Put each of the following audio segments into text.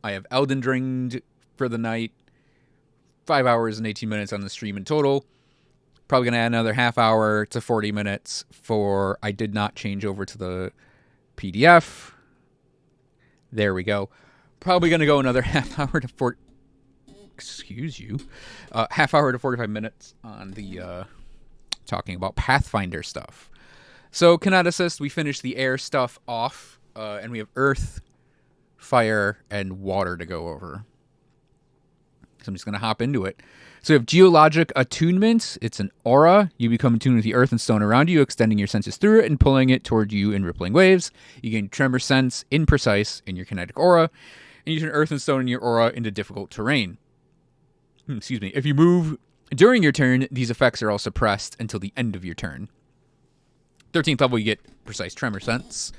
I have Elden Ringed for the night. 5 hours and 18 minutes on the stream in total. Probably going to add another half hour to 40 minutes for I did not change over to the PDF. There we go. Probably going to go another half hour to half hour to 45 minutes on the talking about Pathfinder stuff. So Kineticist, we finished the air stuff off, and we have earth, fire, and water to go over. So I'm just going to hop into it. So we have Geologic Attunement. It's an aura. You become attuned with the earth and stone around you, extending your senses through it and pulling it toward you in rippling waves. You gain tremor sense, imprecise, in your kinetic aura, and you turn earth and stone in your aura into difficult terrain. Excuse me. If you move during your turn, these effects are all suppressed until the end of your turn. 13th level, you get precise tremor sense.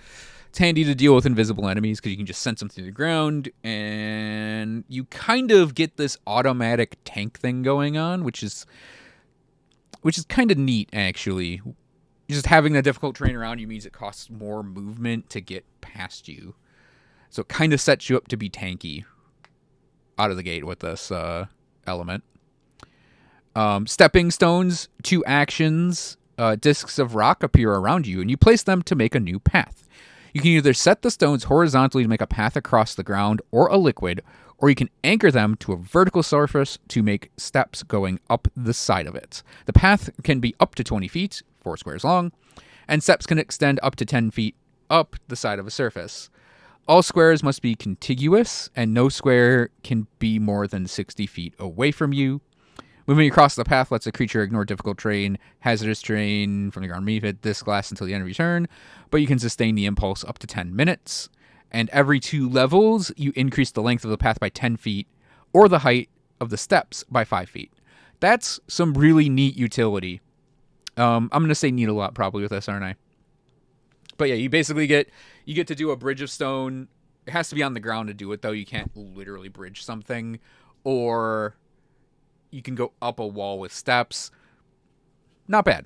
It's handy to deal with invisible enemies because you can just sense them through the ground, and you kind of get this automatic tank thing going on, which is kind of neat, actually. Just having the difficult terrain around you means it costs more movement to get past you. So it kind of sets you up to be tanky out of the gate with this element. Stepping stones, 2 actions. Discs of rock appear around you, and you place them to make a new path. You can either set the stones horizontally to make a path across the ground or a liquid, or you can anchor them to a vertical surface to make steps going up the side of it. The path can be up to 20 feet, 4 squares long, and steps can extend up to 10 feet up the side of a surface. All squares must be contiguous, and no square can be more than 60 feet away from you. Moving across the path lets a creature ignore difficult terrain, hazardous terrain from the ground beneath it. This lasts until the end of your turn, but you can sustain the impulse up to 10 minutes. And every 2 levels, you increase the length of the path by 10 feet, or the height of the steps by 5 feet. That's some really neat utility. I'm going to say neat a lot probably with this, aren't I? But yeah, you basically get to do a bridge of stone. It has to be on the ground to do it, though. You can't literally bridge something. Or you can go up a wall with steps. Not bad.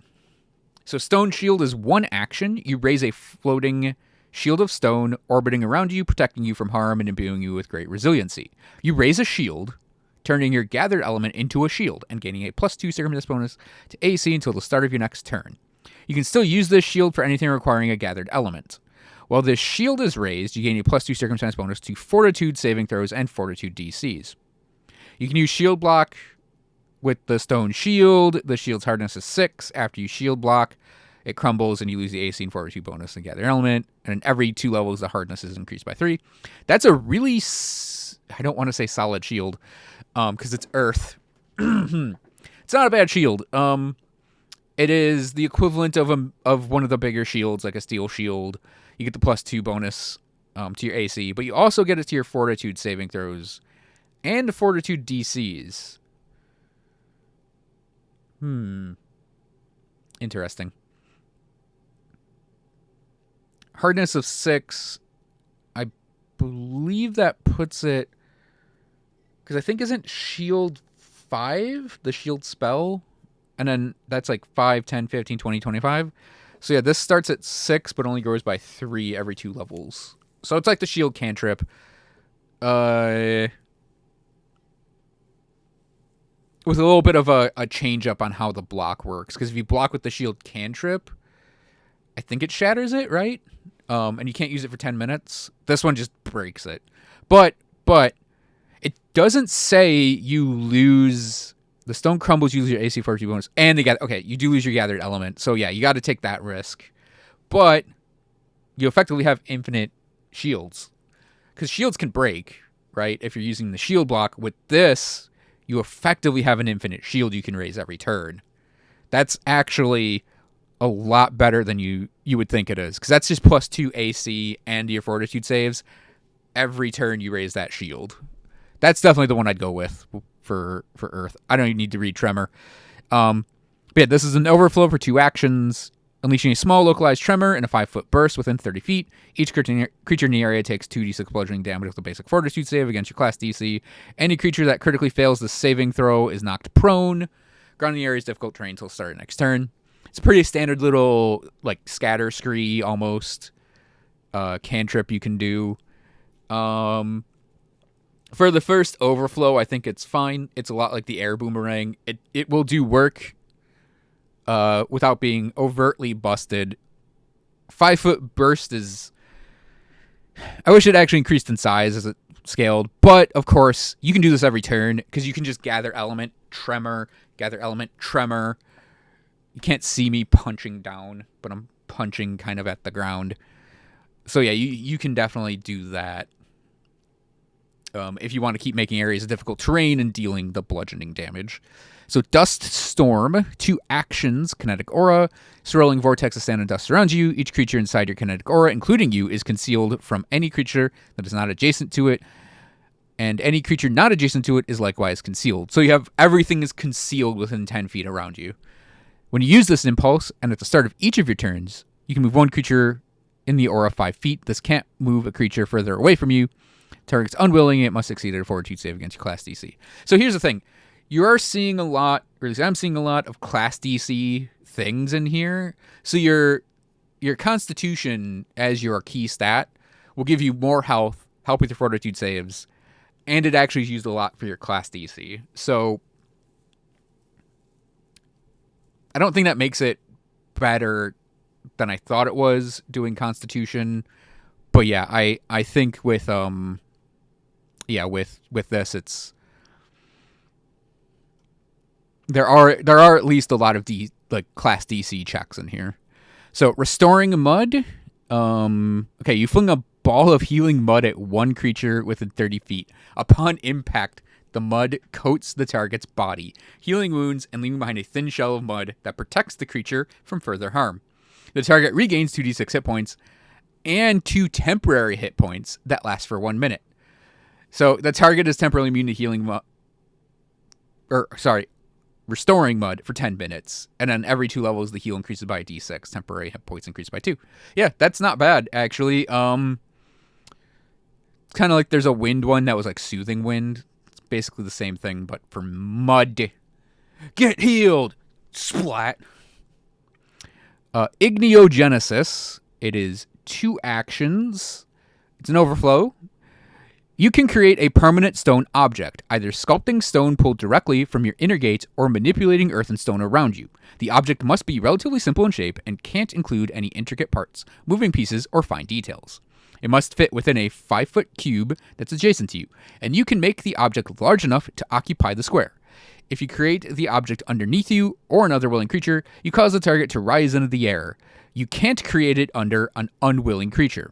So Stone Shield is 1 action. You raise a floating shield of stone orbiting around you, protecting you from harm and imbuing you with great resiliency. You raise a shield, turning your gathered element into a shield and gaining a +2 circumstance bonus to AC until the start of your next turn. You can still use this shield for anything requiring a gathered element. While this shield is raised, you gain a +2 circumstance bonus to Fortitude saving throws and Fortitude DCs. You can use shield block with the stone shield. The shield's hardness is 6. After you shield block, it crumbles and you lose the AC and Fortitude bonus and gather element. And every 2 levels, the hardness is increased by 3. That's a really, I don't want to say solid shield, because it's earth. It's not a bad shield. It is the equivalent of one of the bigger shields, like a steel shield. You get the +2 bonus to your AC, but you also get it to your Fortitude saving throws and Fortitude DCs. Interesting. Hardness of 6. I believe that puts it, because I think isn't shield 5 the shield spell, and then that's like 5, 10, 15, 20, 25. So yeah, this starts at 6 but only grows by 3 every 2 levels. So it's like the shield cantrip. With a little bit of a change up on how the block works. Because if you block with the shield cantrip, I think it shatters it, right? And you can't use it for 10 minutes. This one just breaks it. But it doesn't say you lose. The stone crumbles, you lose your AC Fortitude bonus. And you do lose your gathered element. So yeah, you got to take that risk. But you effectively have infinite shields. Because shields can break, right? If you're using the shield block. With this, you effectively have an infinite shield you can raise every turn. That's actually a lot better than you would think it is. Because that's just +2 AC and your Fortitude saves. Every turn you raise that shield. That's definitely the one I'd go with for Earth. I don't even need to read Tremor. But yeah, this is an overflow for 2 actions. Unleashing a small localized tremor in a 5-foot burst within 30 feet. Each creature in the area takes 2d6 bludgeoning damage with a basic Fortitude save against your class DC. Any creature that critically fails the saving throw is knocked prone. Grounding the area is difficult terrain until the start of next turn. It's a pretty standard little, like, scatter scree almost cantrip you can do. For the first overflow, I think it's fine. It's a lot like the air boomerang. It will do work without being overtly busted. 5-foot burst is... I wish it actually increased in size as it scaled. But, of course, you can do this every turn because you can just gather element, tremor, gather element, tremor. You can't see me punching down, but I'm punching kind of at the ground. So, yeah, you can definitely do that. If you want to keep making areas of difficult terrain and dealing the bludgeoning damage. So Dust Storm, 2 actions, Kinetic Aura, swirling vortex of sand and dust around you. Each creature inside your kinetic aura, including you, is concealed from any creature that is not adjacent to it, and any creature not adjacent to it is likewise concealed. So you have everything is concealed within 10 feet around you. When you use this impulse, and at the start of each of your turns, you can move one creature in the aura 5 feet. This can't move a creature further away from you. Target's unwilling, it must succeed at a fortitude save against your class DC. So here's the thing. You are seeing a lot, or at least I'm seeing a lot of class DC things in here. So your constitution as your key stat will give you more health, help with your fortitude saves, and it actually is used a lot for your class DC. So I don't think that makes it better than I thought it was doing constitution. But yeah, I think with with this, it's there are at least a lot of class DC checks in here. So restoring mud, okay, you fling a ball of healing mud at one creature within 30 feet. Upon impact, the mud coats the target's body, healing wounds and leaving behind a thin shell of mud that protects the creature from further harm. The target regains 2d6 hit points and 2 temporary hit points that last for 1 minute. So the target is temporarily immune to healing mud, restoring mud for 10 minutes. And then every 2 levels, the heal increases by a d6. Temporary hit points increase by 2. Yeah, that's not bad, actually. It's kind of like there's a wind one that was like soothing wind. It's basically the same thing, but for mud. Get healed! Splat! Igniogenesis. It is 2 actions. It's an overflow. You can create a permanent stone object, either sculpting stone pulled directly from your inner gate or manipulating earth and stone around you. The object must be relatively simple in shape and can't include any intricate parts, moving pieces, or fine details. It must fit within a 5-foot cube that's adjacent to you, and you can make the object large enough to occupy the square. If you create the object underneath you or another willing creature, you cause the target to rise into the air. You can't create it under an unwilling creature.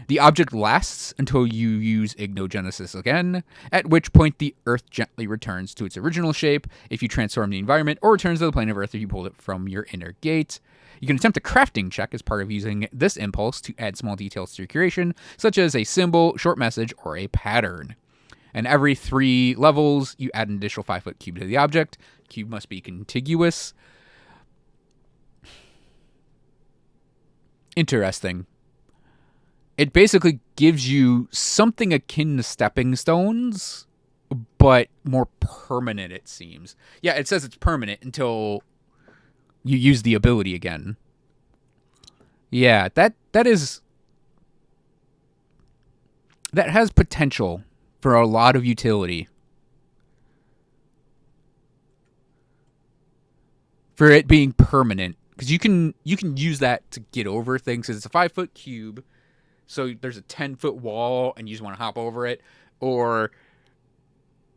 The object lasts until you use Igniogenesis again, at which point the earth gently returns to its original shape if you transform the environment, or returns to the plane of earth if you pulled it from your inner gate. You can attempt a crafting check as part of using this impulse to add small details to your creation, such as a symbol, short message, or a pattern. And every 3 levels, you add an additional 5-foot cube to the object. Cube must be contiguous. Interesting. It basically gives you something akin to stepping stones, but more permanent, it seems. Yeah, it says it's permanent until you use the ability again. Yeah, that has potential for a lot of utility. For it being permanent. Because you can use that to get over things. Because it's a 5-foot cube. So there's a 10-foot wall and you just want to hop over it. Or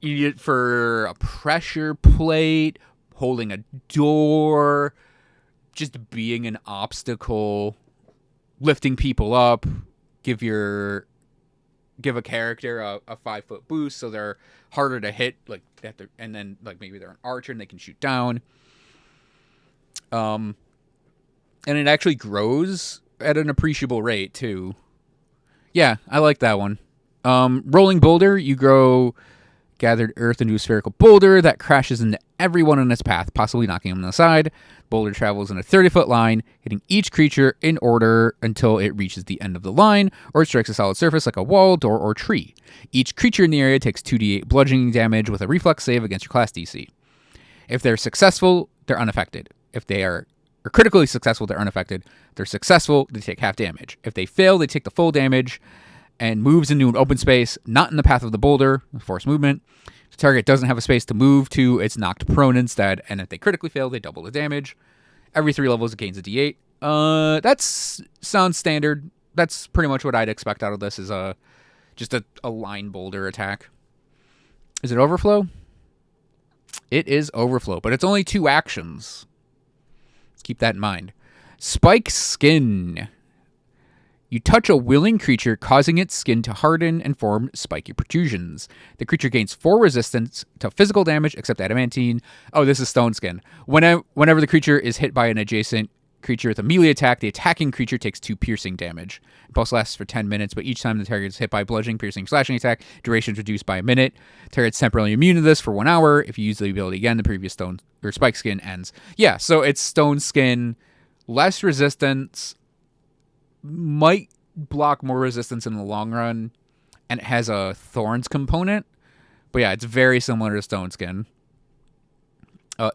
you need it for a pressure plate, holding a door, just being an obstacle, lifting people up, give a character a 5-foot boost so they're harder to hit, and then maybe they're an archer and they can shoot down. And it actually grows at an appreciable rate too. Yeah, I like that one. Rolling Boulder, you grow gathered earth into a spherical boulder that crashes into everyone in its path, possibly knocking them on the side. Boulder travels in a 30-foot line, hitting each creature in order until it reaches the end of the line, or it strikes a solid surface like a wall, door, or tree. Each creature in the area takes 2d8 bludgeoning damage with a reflex save against your class DC. If they're successful, they're unaffected. If they are critically successful, they're unaffected. If they're successful, they take half damage. If they fail, they take the full damage. and moves into an open space not in the path of the boulder, forced movement. If the target doesn't have a space to move to, it's knocked prone instead, and if they critically fail, they double the damage. Every 3 levels, it gains a d8. That sounds standard. That's pretty much what I'd expect out of this, is just a line boulder attack. Is it overflow? It is overflow, but it's only 2 actions. Let's keep that in mind. Spike Skin. You touch a willing creature, causing its skin to harden and form spiky protrusions. The creature gains 4 resistance to physical damage, except adamantine. Oh, this is Stone Skin. Whenever the creature is hit by an adjacent creature with a melee attack, the attacking creature takes 2 piercing damage. It pulse lasts for 10 minutes, but each time the target is hit by a bludgeoning, piercing, slashing attack, duration is reduced by a minute. Target's temporarily immune to this for 1 hour. If you use the ability again, the previous Stone or Spike Skin ends. Yeah, so it's Stone Skin, less resistance, might block more resistance in the long run, and it has a Thorns component. But yeah, it's very similar to Stone Skin.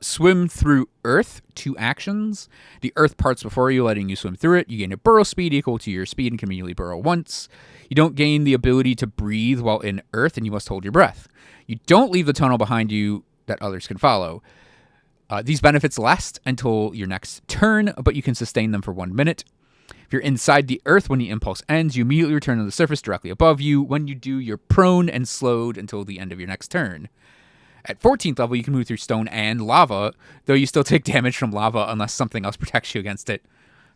Swim through earth, 2 actions. The earth parts before you, letting you swim through it. You gain a burrow speed equal to your speed and can immediately burrow once. You don't gain the ability to breathe while in earth, and you must hold your breath. You don't leave the tunnel behind you that others can follow. These benefits last until your next turn, but you can sustain them for 1 minute. If you're inside the earth when the impulse ends, you immediately return to the surface directly above you. When you do, you're prone and slowed until the end of your next turn. At 14th level, you can move through stone and lava, though you still take damage from lava unless something else protects you against it.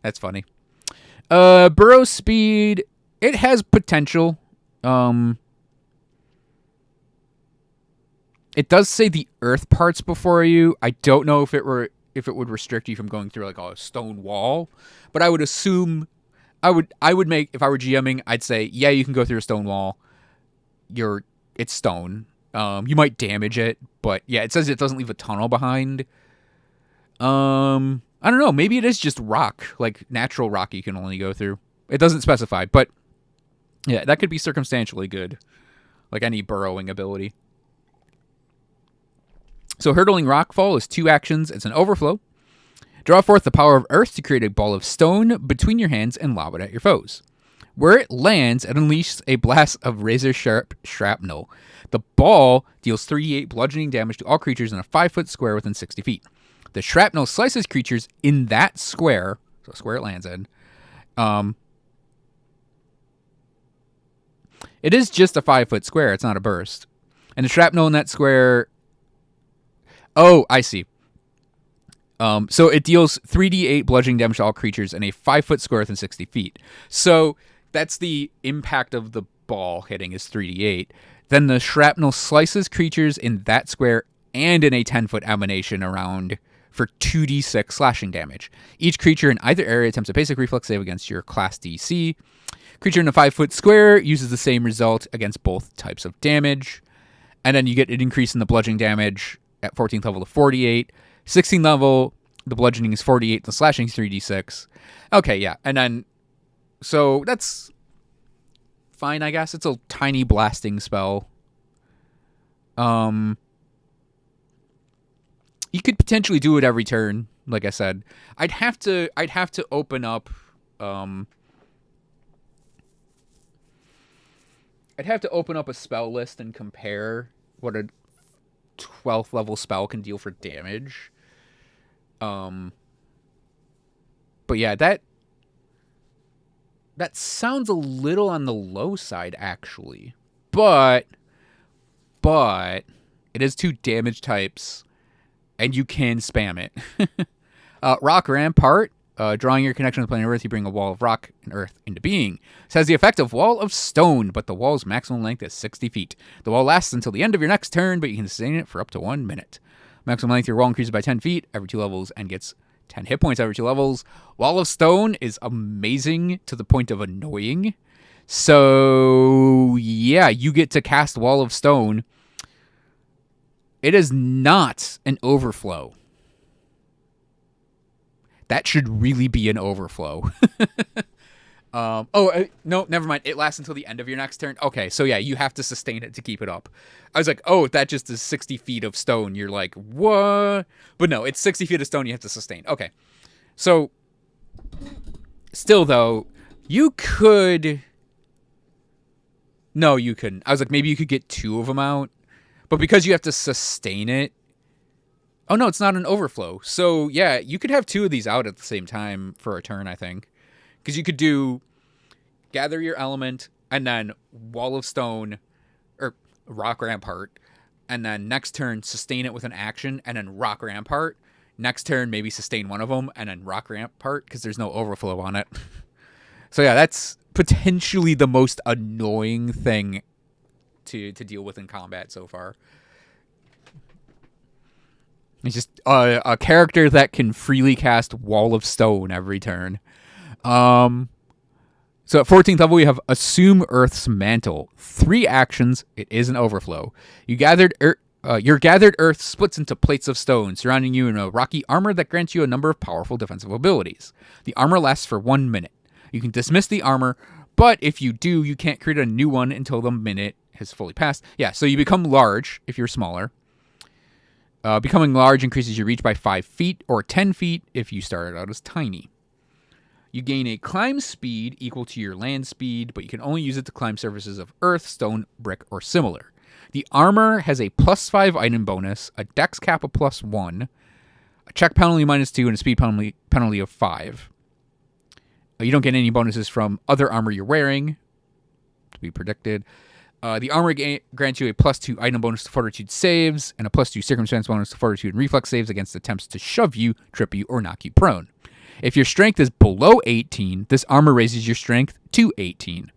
That's funny. Burrow speed, it has potential. It does say the earth parts before you. I don't know if it would restrict you from going through like a stone wall, but I would assume I would make, if I were GMing, I'd say, yeah, you can go through a stone wall. It's stone. You might damage it, but yeah, it says it doesn't leave a tunnel behind. I don't know. Maybe it is just rock, like natural rock you can only go through. It doesn't specify, but yeah, that could be circumstantially good, like any burrowing ability. So hurtling Rockfall is 2 actions. It's an overflow. Draw forth the power of earth to create a ball of stone between your hands and lob it at your foes. Where it lands, it unleashes a blast of razor-sharp shrapnel. The ball deals 3d8 bludgeoning damage to all creatures in a 5-foot square within 60 feet. The shrapnel slices creatures in that square, so square it lands in. It is just a 5-foot square. It's not a burst. And the shrapnel in that square... Oh, I see. So it deals 3d8 bludgeoning damage to all creatures in a 5-foot square within 60 feet. So that's the impact of the ball hitting is 3d8. Then the shrapnel slices creatures in that square and in a 10-foot emanation around for 2d6 slashing damage. Each creature in either area attempts a basic reflex save against your class DC. Creature in a 5-foot square uses the same result against both types of damage. And then you get an increase in the bludgeoning damage at 14th level to 48. 16th level, the bludgeoning is 48, the slashing is 3d6. Okay, yeah. And then, so that's fine, I guess. It's a tiny blasting spell. You could potentially do it every turn, like I said. I'd have to open up a spell list and compare what a 12th level spell can deal for damage. But yeah, that sounds a little on the low side, actually. But it is 2 damage types, and you can spam it. Rock Rampart. Drawing your connection with the planet Earth, you bring a wall of rock and earth into being. This has the effect of Wall of Stone, but the wall's maximum length is 60 feet. The wall lasts until the end of your next turn, but you can sustain it for up to 1 minute. Maximum length of your wall increases by 10 feet every 2 levels and gets 10 hit points every 2 levels. Wall of Stone is amazing to the point of annoying. So, yeah, you get to cast Wall of Stone. It is not an overflow. That should really be an overflow. No, never mind. It lasts until the end of your next turn. Okay, so yeah, you have to sustain it to keep it up. I was like, oh, that just is 60 feet of stone. You're like, what? But no, it's 60 feet of stone you have to sustain. Okay. So, still, though, you could... No, you couldn't. I was like, maybe you could get 2 of them out, but because you have to sustain it. Oh no, it's not an overflow. So yeah, you could have 2 of these out at the same time for a turn, I think, because you could do gather your element and then wall of stone or rock rampart, and then next turn sustain it with an action and then rock rampart. Next turn maybe sustain one of them and then rock rampart because there's no overflow on it. So yeah, that's potentially the most annoying thing to deal with in combat so far. It's just a character that can freely cast Wall of Stone every turn. So at 14th level, we have Assume Earth's Mantle. 3 actions. It is an overflow. Your gathered earth splits into plates of stone, surrounding you in a rocky armor that grants you a number of powerful defensive abilities. The armor lasts for 1 minute. You can dismiss the armor, but if you do, you can't create a new one until the minute has fully passed. Yeah, so you become large if you're smaller. Becoming large increases your reach by 5 feet or 10 feet if you started out as tiny. You gain a climb speed equal to your land speed, but you can only use it to climb surfaces of earth, stone, brick, or similar. The armor has a +5 item bonus, a dex cap of +1, a check penalty -2, and a speed penalty of 5. You don't get any bonuses from other armor you're wearing, to be predicted. The armor grants you a +2 item bonus to fortitude saves and a +2 circumstance bonus to fortitude and reflex saves against attempts to shove you, trip you, or knock you prone. If your strength is below 18, this armor raises your strength to 18.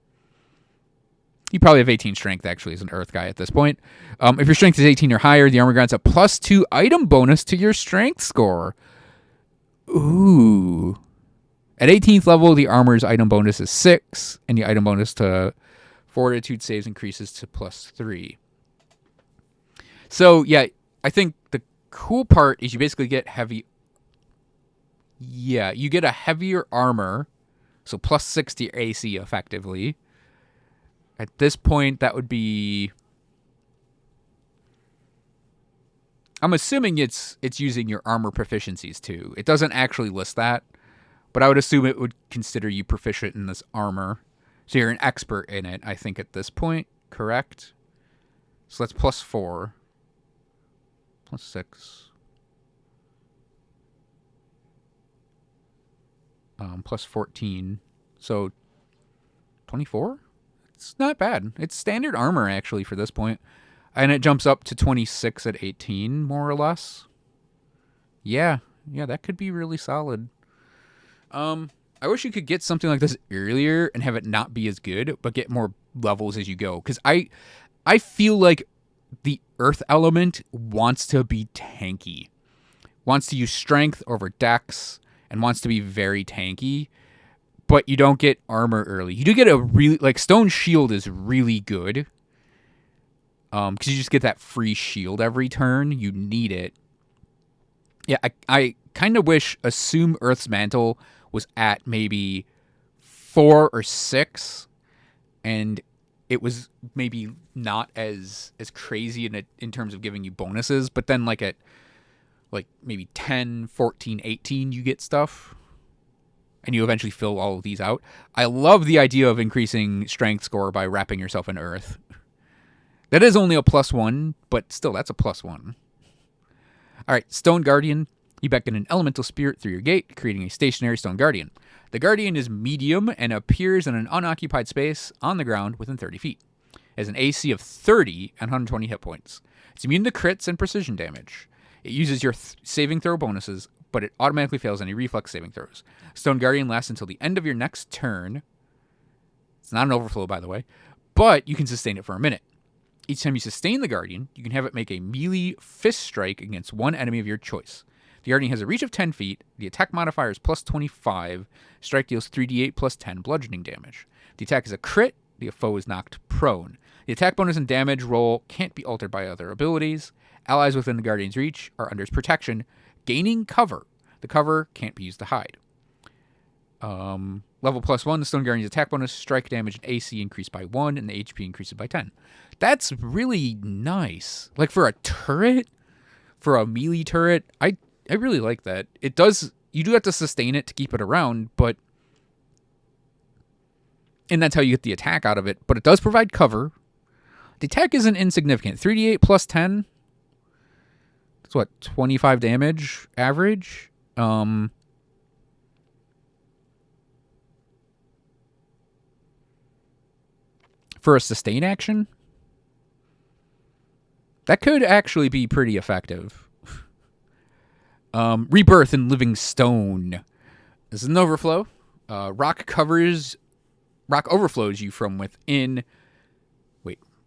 You probably have 18 strength, actually, as an earth guy at this point. If your strength is 18 or higher, the armor grants a +2 item bonus to your strength score. Ooh. At 18th level, the armor's item bonus is 6, and the item bonus to fortitude saves increases to +3. So, yeah, I think the cool part is you basically get heavy. Yeah, you get a heavier armor, so +6 to your AC effectively. At this point, that would be. I'm assuming it's using your armor proficiencies too. It doesn't actually list that, but I would assume it would consider you proficient in this armor. So you're an expert in it, I think, at this point. Correct? So that's +4. +6. +14. So 24? It's not bad. It's standard armor, actually, for this point. And it jumps up to 26 at 18, more or less. Yeah, that could be really solid. I wish you could get something like this earlier and have it not be as good, but get more levels as you go. Because I feel like the earth element wants to be tanky. Wants to use strength over dex, and wants to be very tanky. But you don't get armor early. You do get a really, like, Stone Shield is really good. Because you just get that free shield every turn. You need it. Yeah, I kind of wish Assume Earth's Mantle was at maybe 4 or 6, and it was maybe not as crazy in terms of giving you bonuses, but then like at like maybe 10, 14, 18 you get stuff, and you eventually fill all of these out. I love the idea of increasing strength score by wrapping yourself in earth. That is only a +1, but still, that's a +1. All right, Stone Guardian. You beckon an elemental spirit through your gate, creating a stationary Stone Guardian. The Guardian is medium and appears in an unoccupied space on the ground within 30 feet. It has an AC of 30 and 120 hit points. It's immune to crits and precision damage. It uses your saving throw bonuses, but it automatically fails any reflex saving throws. Stone Guardian lasts until the end of your next turn. It's not an overflow, by the way, but you can sustain it for a minute. Each time you sustain the Guardian, you can have it make a melee fist strike against one enemy of your choice. The Guardian has a reach of 10 feet. The attack modifier is +25. Strike deals 3d8 plus 10 bludgeoning damage. The attack is a crit. The foe is knocked prone. The attack bonus and damage roll can't be altered by other abilities. Allies within the Guardian's reach are under its protection, gaining cover. The cover can't be used to hide. Level +1, the Stone Guardian's attack bonus, strike damage, and AC increase by 1, and the HP increases by 10. That's really nice. Like, for a turret, for a melee turret, I really like that. It does, you do have to sustain it to keep it around, but And that's how you get the attack out of it. But it does provide cover. The attack isn't insignificant. 3d8 plus 10. That's what, 25 damage average? For a sustain action? That could actually be pretty effective. Rebirth in Living Stone. This is an overflow. Rock overflows you from within.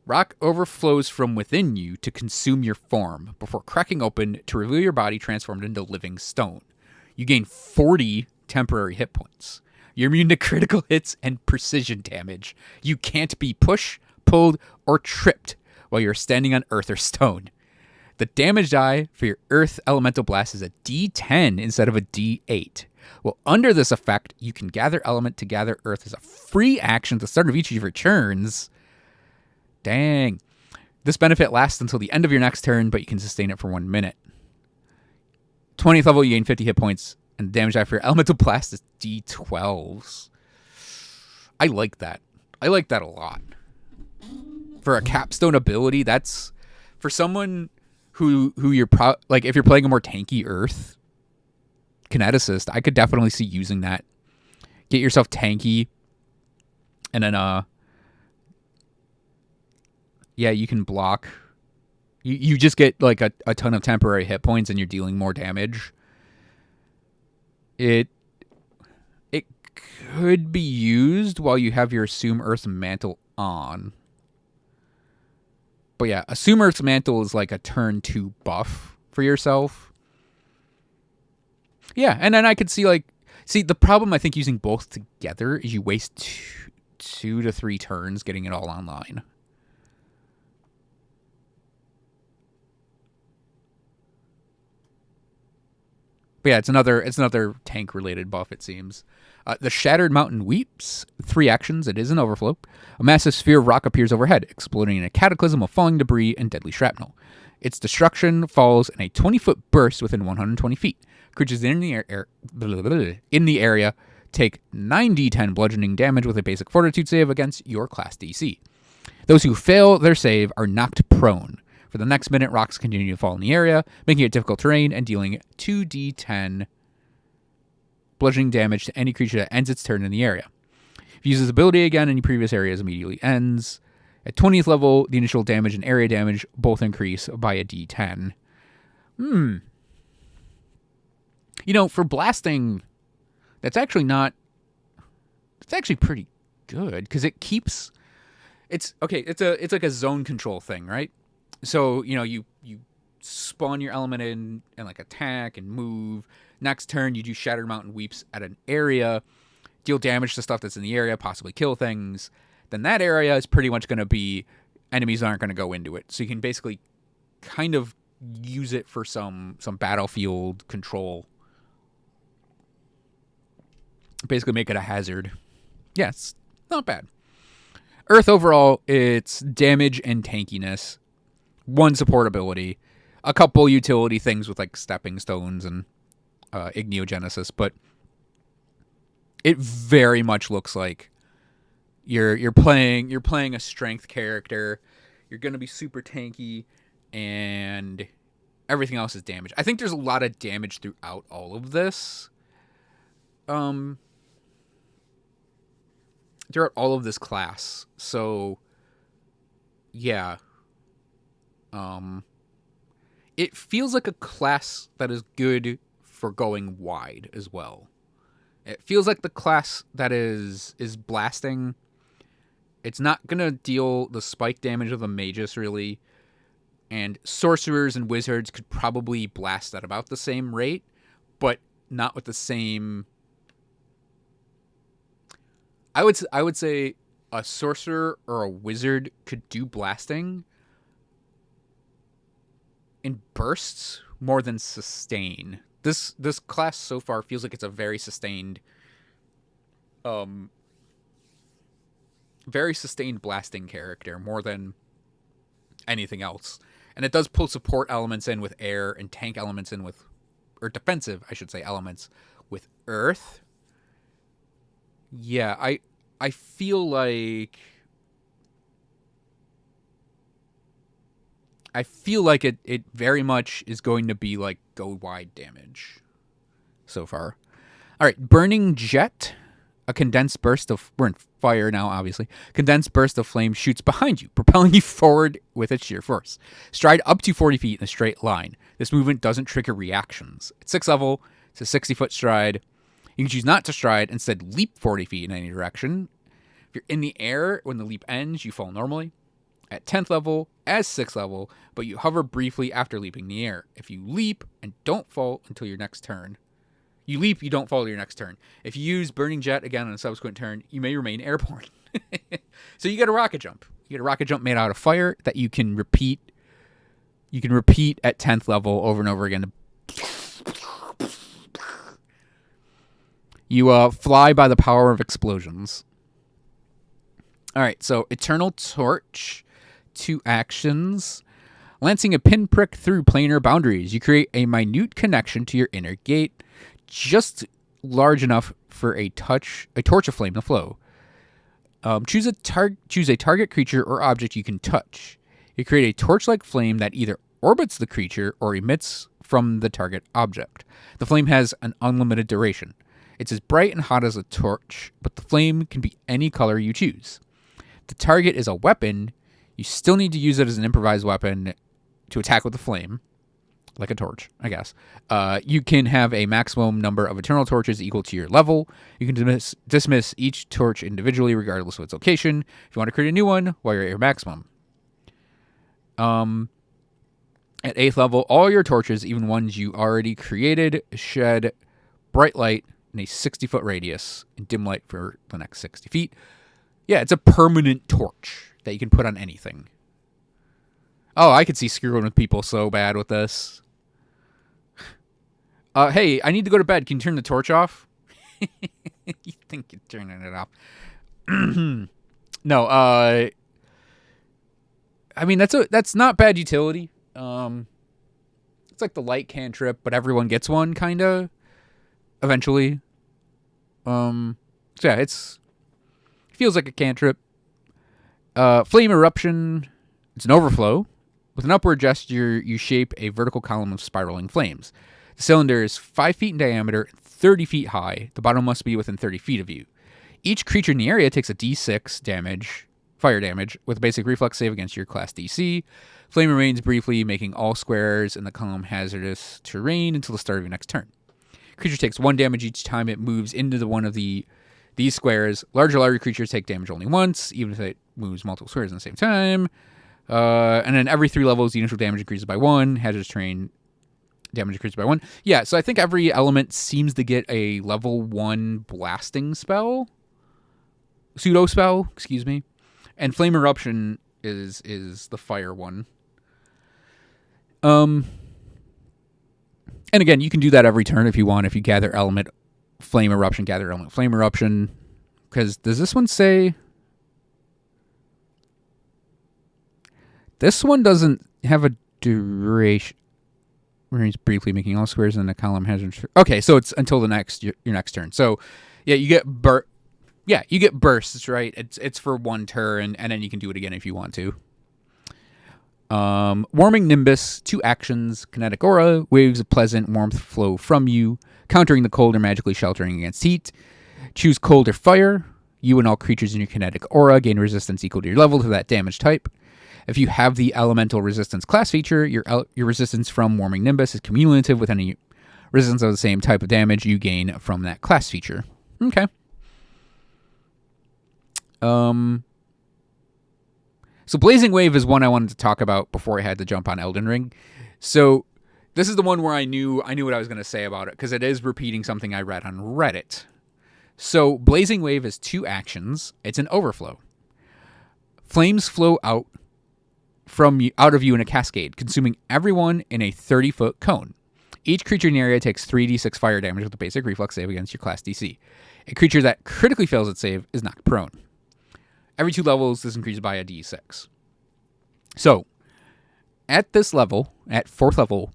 Rock overflows from within you to consume your form before cracking open to reveal your body transformed into living stone. You gain 40 temporary hit points. You're immune to critical hits and precision damage. You can't be pushed, pulled, or tripped while you're standing on earth or stone. The damage die for your earth elemental blast is a D10 instead of a D8. Well, under this effect, you can gather element to gather earth as a free action at the start of each of your turns. Dang. This benefit lasts until the end of your next turn, but you can sustain it for 1 minute. 20th level, you gain 50 hit points, and the damage die for your elemental blast is D12s. I like that. I like that a lot. For a capstone ability, that's for someone who you're like, if you're playing a more tanky earth kineticist, I could definitely see using that. Get yourself tanky, and then yeah, you can block. You just get like a ton of temporary hit points, and you're dealing more damage. It could be used while you have your Assume Earth's Mantle on. But yeah, Assume Earth's Mantle is like a turn 2 buff for yourself. Yeah, and then I could see the problem I think using both together is you waste 2 to 3 turns getting it all online. But yeah, it's another tank related buff, it seems. The Shattered Mountain weeps. 3 actions. It is an overflow. A massive sphere of rock appears overhead, exploding in a cataclysm of falling debris and deadly shrapnel. Its destruction falls in a 20-foot burst within 120 feet. Creatures in the area take 9d10 bludgeoning damage with a basic fortitude save against your class DC. Those who fail their save are knocked prone. For the next minute, rocks continue to fall in the area, making it difficult terrain and dealing 2d10 bludgeoning damage to any creature that ends its turn in the area. If you use this ability again, any previous areas immediately ends. At 20th level, the initial damage and area damage both increase by a d10. You know, for blasting, that's actually pretty good, because it keeps... It's like a zone control thing, right? So, you know, you spawn your element in and like attack and move. Next turn, you do Shattered Mountain Weeps at an area, deal damage to stuff that's in the area, possibly kill things. Then that area is pretty much going to be, enemies aren't going to go into it. So you can basically kind of use it for some battlefield control. Basically make it a hazard. Yeah, it's not bad. Earth overall, it's damage and tankiness. 1 support ability. A couple utility things with like stepping stones and igniogenesis, but it very much looks like you're playing a strength character. You're gonna be super tanky, and everything else is damage. I think there's a lot of damage throughout all of this. Throughout all of this class. So yeah. It feels like a class that is good for going wide as well. It feels like the class that is blasting. It's not going to deal the spike damage of the magus, really. And sorcerers and wizards could probably blast at about the same rate, but not with the same... I would say a sorcerer or a wizard could do blasting in bursts more than sustain. This class so far feels like it's a very sustained blasting character more than anything else. And it does pull support elements in with air and tank elements in with, or defensive, I should say, elements with earth. Yeah, I feel like it very much is going to be like go wide damage so far. All right, Burning Jet. A condensed burst of... We're in fire now, obviously. Condensed burst of flame shoots behind you, propelling you forward with its sheer force. Stride up to 40 feet in a straight line. This movement doesn't trigger reactions. At 6th level, it's a 60-foot stride. You can choose not to stride, instead leap 40 feet in any direction. If you're in the air, when the leap ends, you fall normally. At 10th level, as 6th level, but you hover briefly after leaping the air. If you leap and don't fall until your next turn... You leap, you don't fall to your next turn. If you use Burning Jet again on a subsequent turn, you may remain airborne. So you get a rocket jump. You get a rocket jump made out of fire that you can repeat. You can repeat at 10th level over and over again. You fly by the power of explosions. All right, so Eternal Torch, 2 actions. Lancing a pinprick through planar boundaries. You create a minute connection to your inner gate, just large enough for a torch of flame to flow. Choose a target creature or object you can touch. You create a torch-like flame that either orbits the creature or emits from the target object. The flame has an unlimited duration. It's as bright and hot as a torch, but the flame can be any color you choose. If the target is a weapon, you still need to use it as an improvised weapon to attack with the flame. Like a torch, I guess. You can have a maximum number of eternal torches equal to your level. You can dismiss each torch individually, regardless of its location. If you want to create a new one, while you're at your maximum. At 8th level, all your torches, even ones you already created, shed bright light in a 60-foot radius and dim light for the next 60 feet. Yeah, it's a permanent torch that you can put on anything. Oh, I could see screwing with people so bad with this. Hey, I need to go to bed. Can you turn the torch off? You think you're turning it off. No, I mean, that's not bad utility. It's like the light cantrip, but everyone gets one, kind of, eventually. So yeah, it feels like a cantrip. Flame Eruption, it's an overflow. With an upward gesture, you shape a vertical column of spiraling flames. The cylinder is 5 feet in diameter and 30 feet high. The bottom must be within 30 feet of you. Each creature in the area takes a d6 damage, fire damage, with a basic reflex save against your class DC. Flame remains briefly, making all squares in the column hazardous terrain until the start of your next turn. Creature takes 1 damage each time it moves into one of these squares. Larger creatures take damage only once, even if it moves multiple squares at the same time. And then every 3 levels, the initial damage increases by 1. Hazardous terrain damage increases by 1. Yeah, so I think every element seems to get a level 1 blasting spell. Pseudo spell, excuse me. And Flame Eruption is the fire one. And again, you can do that every turn if you want. If you gather element Flame Eruption, gather element Flame Eruption. Because does this one say... This one doesn't have a duration. Remains briefly, making all squares in the column hazard. Okay, so it's until your next turn. So, yeah, you get you get bursts, right? It's for 1 turn, and then you can do it again if you want to. Warming Nimbus, 2 actions. Kinetic Aura, waves of pleasant warmth flow from you, countering the cold or magically sheltering against heat. Choose cold or fire. You and all creatures in your kinetic aura gain resistance equal to your level to that damage type. If you have the Elemental Resistance class feature, your resistance from Warming Nimbus is cumulative with any resistance of the same type of damage you gain from that class feature. Okay. So Blazing Wave is one I wanted to talk about before I had to jump on Elden Ring. So this is the one where I knew what I was going to say about it, because it is repeating something I read on Reddit. So Blazing Wave is 2 actions. It's an overflow. Flames flow out of you in a cascade, consuming everyone in a 30-foot cone. Each creature in the area takes 3d6 fire damage with a basic reflex save against your class DC. A creature that critically fails its save is knocked prone. Every 2 levels, this increases by a d6. So, at this level, at 4th level,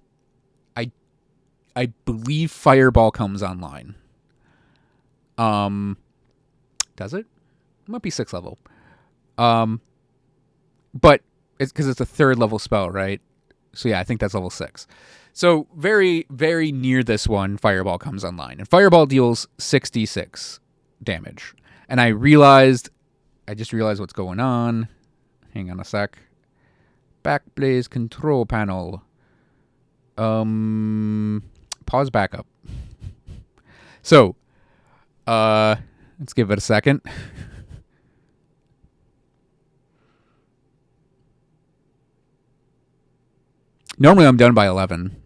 I believe Fireball comes online. Does it? might be 6th level. But it's because it's a 3rd level spell, right? So yeah, I think that's level 6. So very, very near this one, Fireball comes online. And Fireball deals 66 damage. And I just realized what's going on. Hang on a sec. Backblaze control panel. Pause backup. So, let's give it a second. Normally I'm done by 11.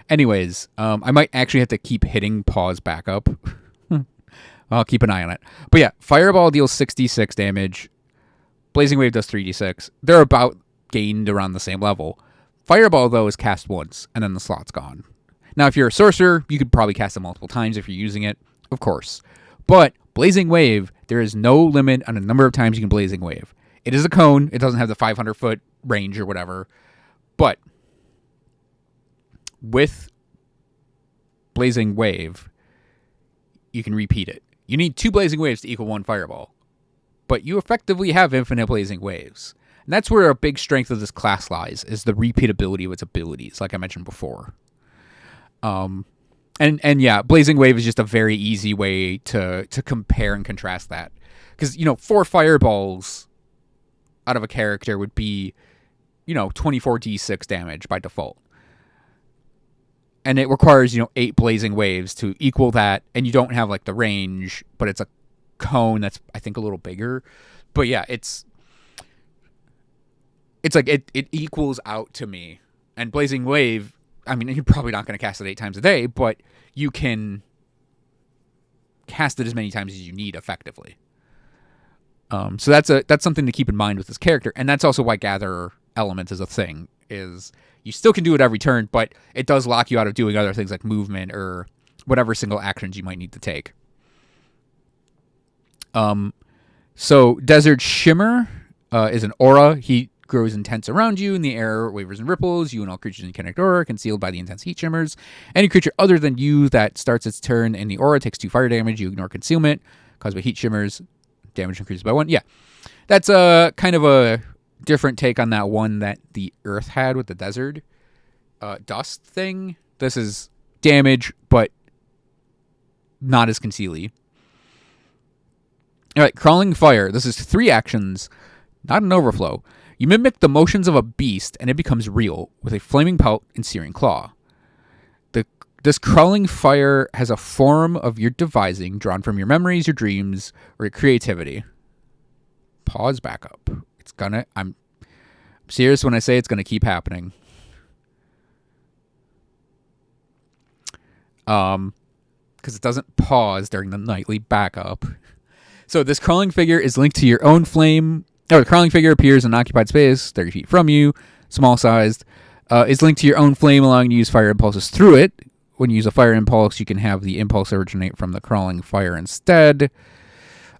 Anyways, I might actually have to keep hitting pause backup. I'll keep an eye on it. But yeah, Fireball deals 66 damage. Blazing Wave does 3d6. They're about gained around the same level. Fireball, though, is cast once, and then the slot's gone. Now, if you're a sorcerer, you could probably cast it multiple times if you're using it, of course. But Blazing Wave, there is no limit on the number of times you can Blazing Wave. It is a cone. It doesn't have the 500-foot range or whatever. But with Blazing Wave, you can repeat it. You need 2 Blazing Waves to equal 1 Fireball. But you effectively have infinite Blazing Waves. And that's where a big strength of this class lies, is the repeatability of its abilities, like I mentioned before. And yeah, Blazing Wave is just a very easy way to compare and contrast that. Because, 4 Fireballs out of a character would be, 24d6 damage by default. And it requires, 8 Blazing Waves to equal that, and you don't have, the range, but it's a cone that's, I think, a little bigger. But yeah, it's like it equals out to me. And Blazing Wave, I mean, you're probably not going to cast it 8 times a day, but you can cast it as many times as you need effectively. So that's something to keep in mind with this character, and that's also why Gather Element is a thing. Is you still can do it every turn, but it does lock you out of doing other things like movement or whatever single actions you might need to take. So Desert Shimmer is an aura. He grows intense around you, and the air wavers and ripples. You and all creatures in Kinetic aura are concealed by the intense heat shimmers. Any creature other than you that starts its turn in the aura takes 2 fire damage. You ignore concealment caused by heat shimmers. Damage increases by 1. Yeah, that's a kind of a different take on that one that the Earth had with the desert dust thing. This is damage, but not as concealy. All right, Crawling Fire. This is 3 actions, not an overflow. You mimic the motions of a beast, and it becomes real with a flaming pelt and searing claw. This Crawling Fire has a form of your devising, drawn from your memories, your dreams, or your creativity. Pause back up. I'm serious when I say it's gonna keep happening. Because it doesn't pause during the nightly backup. So this crawling figure is linked to your own flame. The crawling figure appears in an occupied space, 30 feet from you, small sized. Is linked to your own flame, allowing you to use fire impulses through it. When you use a fire impulse, you can have the impulse originate from the crawling fire instead.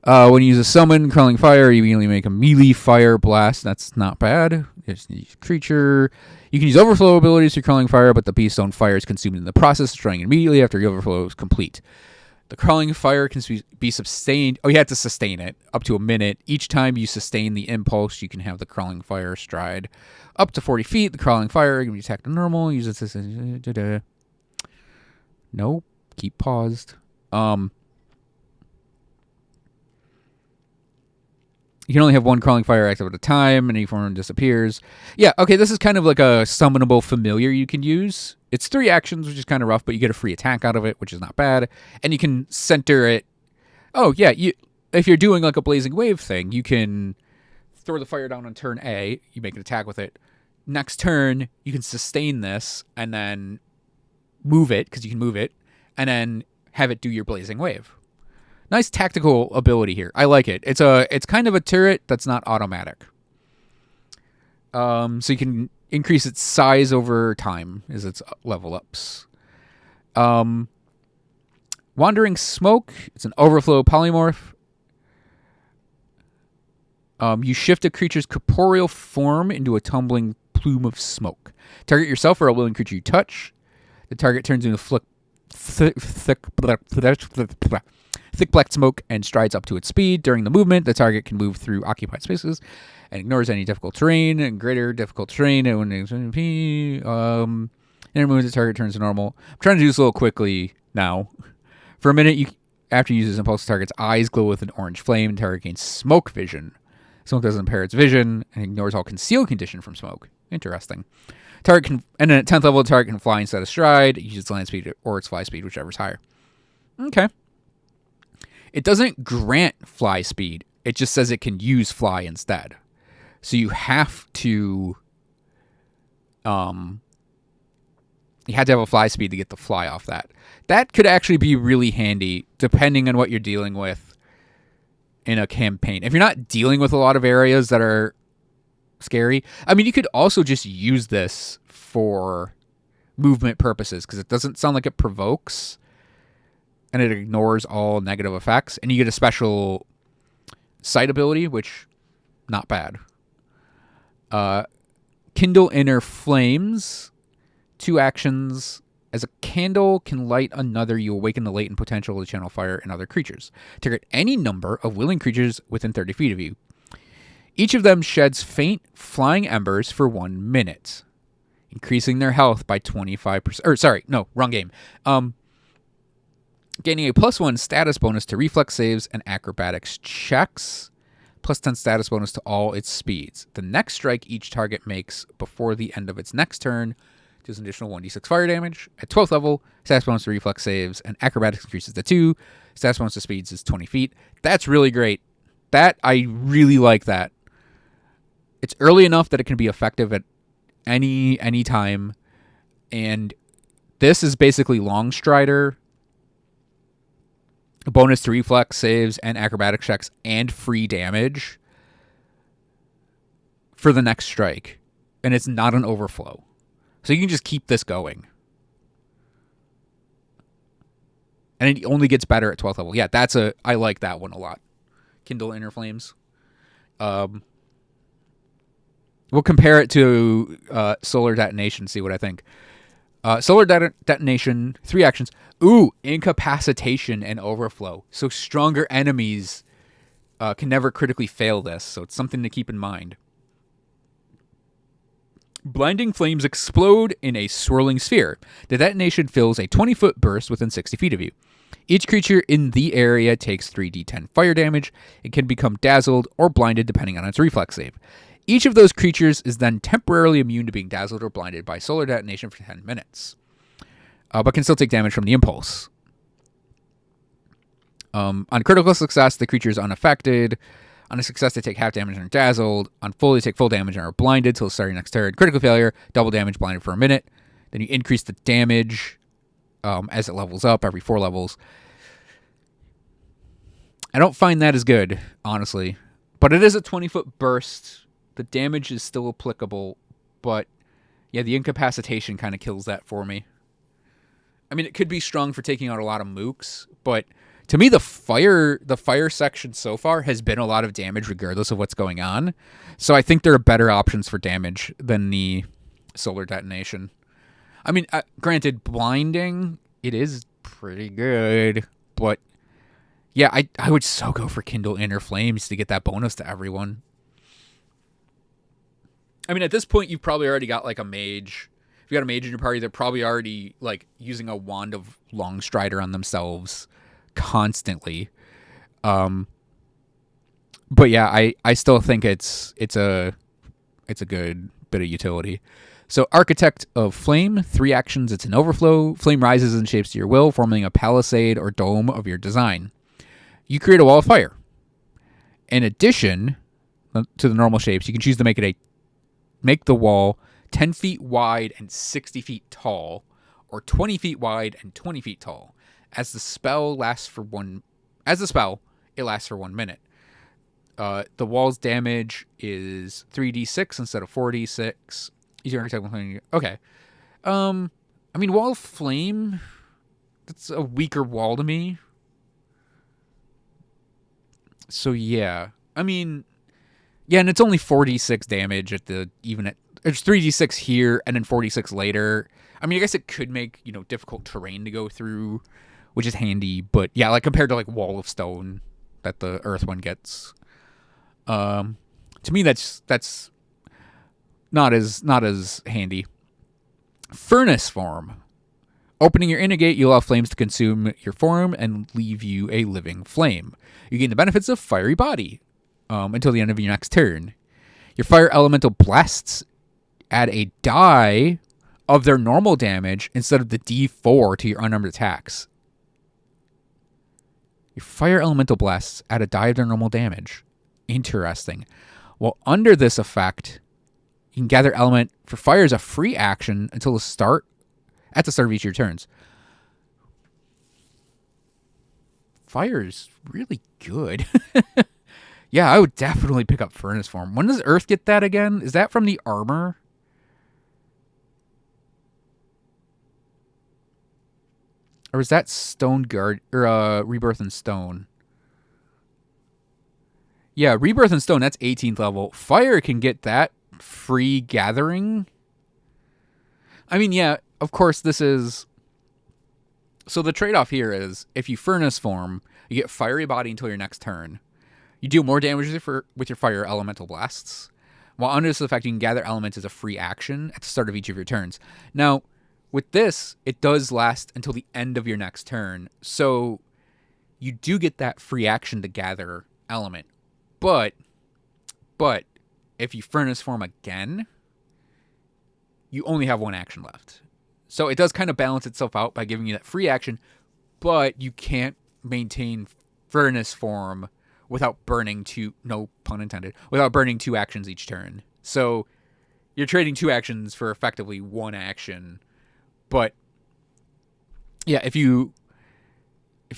When you use a summon crawling fire, you immediately make a melee fire blast. That's not bad. It's a creature. You can use overflow abilities through crawling fire, but the beast's own fire is consumed in the process, destroying immediately after the overflow is complete. The crawling fire can be sustained. Oh, you have to sustain it up to a minute. Each time you sustain the impulse, you can have the crawling fire stride up to 40 feet. The crawling fire can be attacked to normal. Use it. Nope. Keep paused. You can only have 1 crawling fire active at a time, and any form disappears. Yeah, okay, this is kind of like a summonable familiar you can use. It's 3 actions, which is kind of rough, but you get a free attack out of it, which is not bad. And you can center it. Oh, yeah, if you're doing like a Blazing Wave thing, you can throw the fire down on turn A, you make an attack with it. Next turn, you can sustain this, and then move it, because you can move it, and then have it do your Blazing Wave. Nice tactical ability here. I like it. It's kind of a turret that's not automatic. So you can increase its size over time as its level ups. Wandering Smoke. It's an overflow polymorph. You shift a creature's corporeal form into a tumbling plume of smoke. Target yourself or a willing creature you touch. The target turns into thick black smoke and strides up to its speed. During the movement, the target can move through occupied spaces and ignores any difficult terrain and greater difficult terrain. And when moves, the target turns to normal. I'm trying to do this a little quickly now. For a minute, after you use this impulse, the target's eyes glow with an orange flame. The target gains smoke vision. Smoke doesn't impair its vision and ignores all concealed condition from smoke. Interesting. Target can, and then at 10th level, the target can fly instead of stride. It uses land speed or its fly speed, whichever's higher. Okay. It doesn't grant fly speed. It just says it can use fly instead. So you have to have a fly speed to get the fly off that. That could actually be really handy depending on what you're dealing with in a campaign. If you're not dealing with a lot of areas that are scary, I mean, you could also just use this for movement purposes because it doesn't sound like it provokes and it ignores all negative effects, and you get a special sight ability, which not bad. Kindle inner flames, 2 actions. As a candle can light another, you awaken the latent potential to channel fire in other creatures. Target any number of willing creatures within 30 feet of you. Each of them sheds faint flying embers for 1 minute, increasing their health by 25%. Or sorry, no, wrong game. Gaining a +1 status bonus to reflex saves and acrobatics checks. +10 status bonus to all its speeds. The next strike each target makes before the end of its next turn does an additional 1d6 fire damage. At 12th level, status bonus to reflex saves and acrobatics increases to 2. Status bonus to speeds is 20 feet. That's really great. I really like that. It's early enough that it can be effective at any time. And this is basically Long Strider. A bonus to reflex saves and acrobatic checks and free damage for the next strike. And it's not an overflow. So you can just keep this going. And it only gets better at 12th level. Yeah, I like that one a lot. Kindle Inner Flames. We'll compare it to Solar Detonation, see what I think. Solar Detonation, 3 actions. Ooh, Incapacitation and Overflow. So stronger enemies can never critically fail this, so it's something to keep in mind. Blinding flames explode in a swirling sphere. The detonation fills a 20-foot burst within 60 feet of you. Each creature in the area takes 3d10 fire damage. It can become dazzled or blinded depending on its reflex save. Each of those creatures is then temporarily immune to being dazzled or blinded by solar detonation for 10 minutes, but can still take damage from the impulse. On critical success, the creature is unaffected. On a success, they take half damage and are dazzled. On full, they take full damage and are blinded till starting next turn. Critical failure, double damage, blinded for a minute. Then you increase the damage as it levels up every 4 levels. I don't find that as good, honestly. But it is a 20-foot burst. The damage is still applicable, but yeah, the incapacitation kind of kills that for me. I mean, it could be strong for taking out a lot of mooks, but to me, the fire section so far has been a lot of damage regardless of what's going on. So I think there are better options for damage than the solar detonation. I mean, granted, blinding, it is pretty good, but yeah, I would so go for Kindle Inner Flames to get that bonus to everyone. I mean, at this point, you've probably already got like a mage. If you got a mage in your party, they're probably already like using a wand of Long Strider on themselves constantly. But yeah, I still think it's a good bit of utility. So Architect of Flame, 3 actions, it's an overflow. Flame rises and shapes to your will, forming a palisade or dome of your design. You create a wall of fire. In addition to the normal shapes, you can choose to make the wall 10 feet wide and 60 feet tall, or 20 feet wide and 20 feet tall. As the spell, it lasts for 1 minute. The wall's damage is 3d6 instead of 4d6. Okay. I mean, Wall of Flame, that's a weaker wall to me. So yeah. I mean, yeah, and it's only 4d6 damage it's 3d6 here and then 4d6 later. I mean, I guess it could make, difficult terrain to go through which is handy. But yeah, like compared to like Wall of Stone that the Earth one gets, to me that's not as handy. Furnace form. Opening your inner gate, you allow flames to consume your form and leave you a living flame. You gain the benefits of Fiery Body until the end of your next turn. Your fire elemental blasts add a die of their normal damage instead of the D4 to your unarmed attacks. Your fire elemental blasts add a die of their normal damage. Interesting. Well, under this effect, you can gather element for fire as a free action until the start of each of your turns. Fire is really good. Yeah, I would definitely pick up Furnace Form. When does Earth get that again? Is that from the armor? Or is that Stone Guard or Rebirth in Stone? Yeah, Rebirth in Stone, that's 18th level. Fire can get that free gathering. I mean, yeah, of course this is... So the trade-off here is, if you Furnace Form, you get Fiery Body until your next turn. You do more damage with your Fire Elemental Blasts. While under this effect, you can gather elements as a free action at the start of each of your turns. Now, with this, it does last until the end of your next turn. So you do get that free action to gather element. But if you Furnace Form again, you only have one action left. So it does kind of balance itself out by giving you that free action, but you can't maintain Furnace Form without burning no pun intended, without burning 2 actions each turn. So you're trading 2 actions for effectively 1 action. But yeah, if you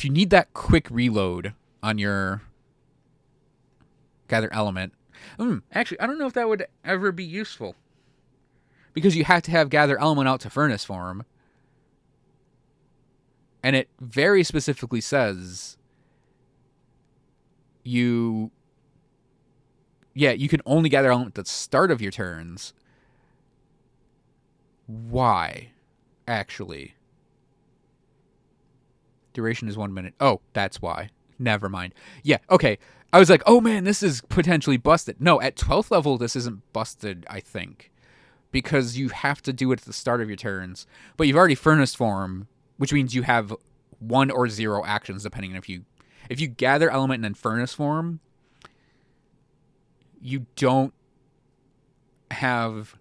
need that quick reload on your gather element, actually, I don't know if that would ever be useful, because you have to have gather element out to Furnace Form, and it very specifically says you can only gather element at the start of your turns. Why? Actually, duration is 1 minute. Oh, that's why. Never mind. Yeah, okay. I was like, oh man, this is potentially busted. No, at 12th level, this isn't busted, I think, because you have to do it at the start of your turns. But you've already Furnace Form, which means you have 1 or 0 actions, depending on if you gather element and then Furnace Form, you don't have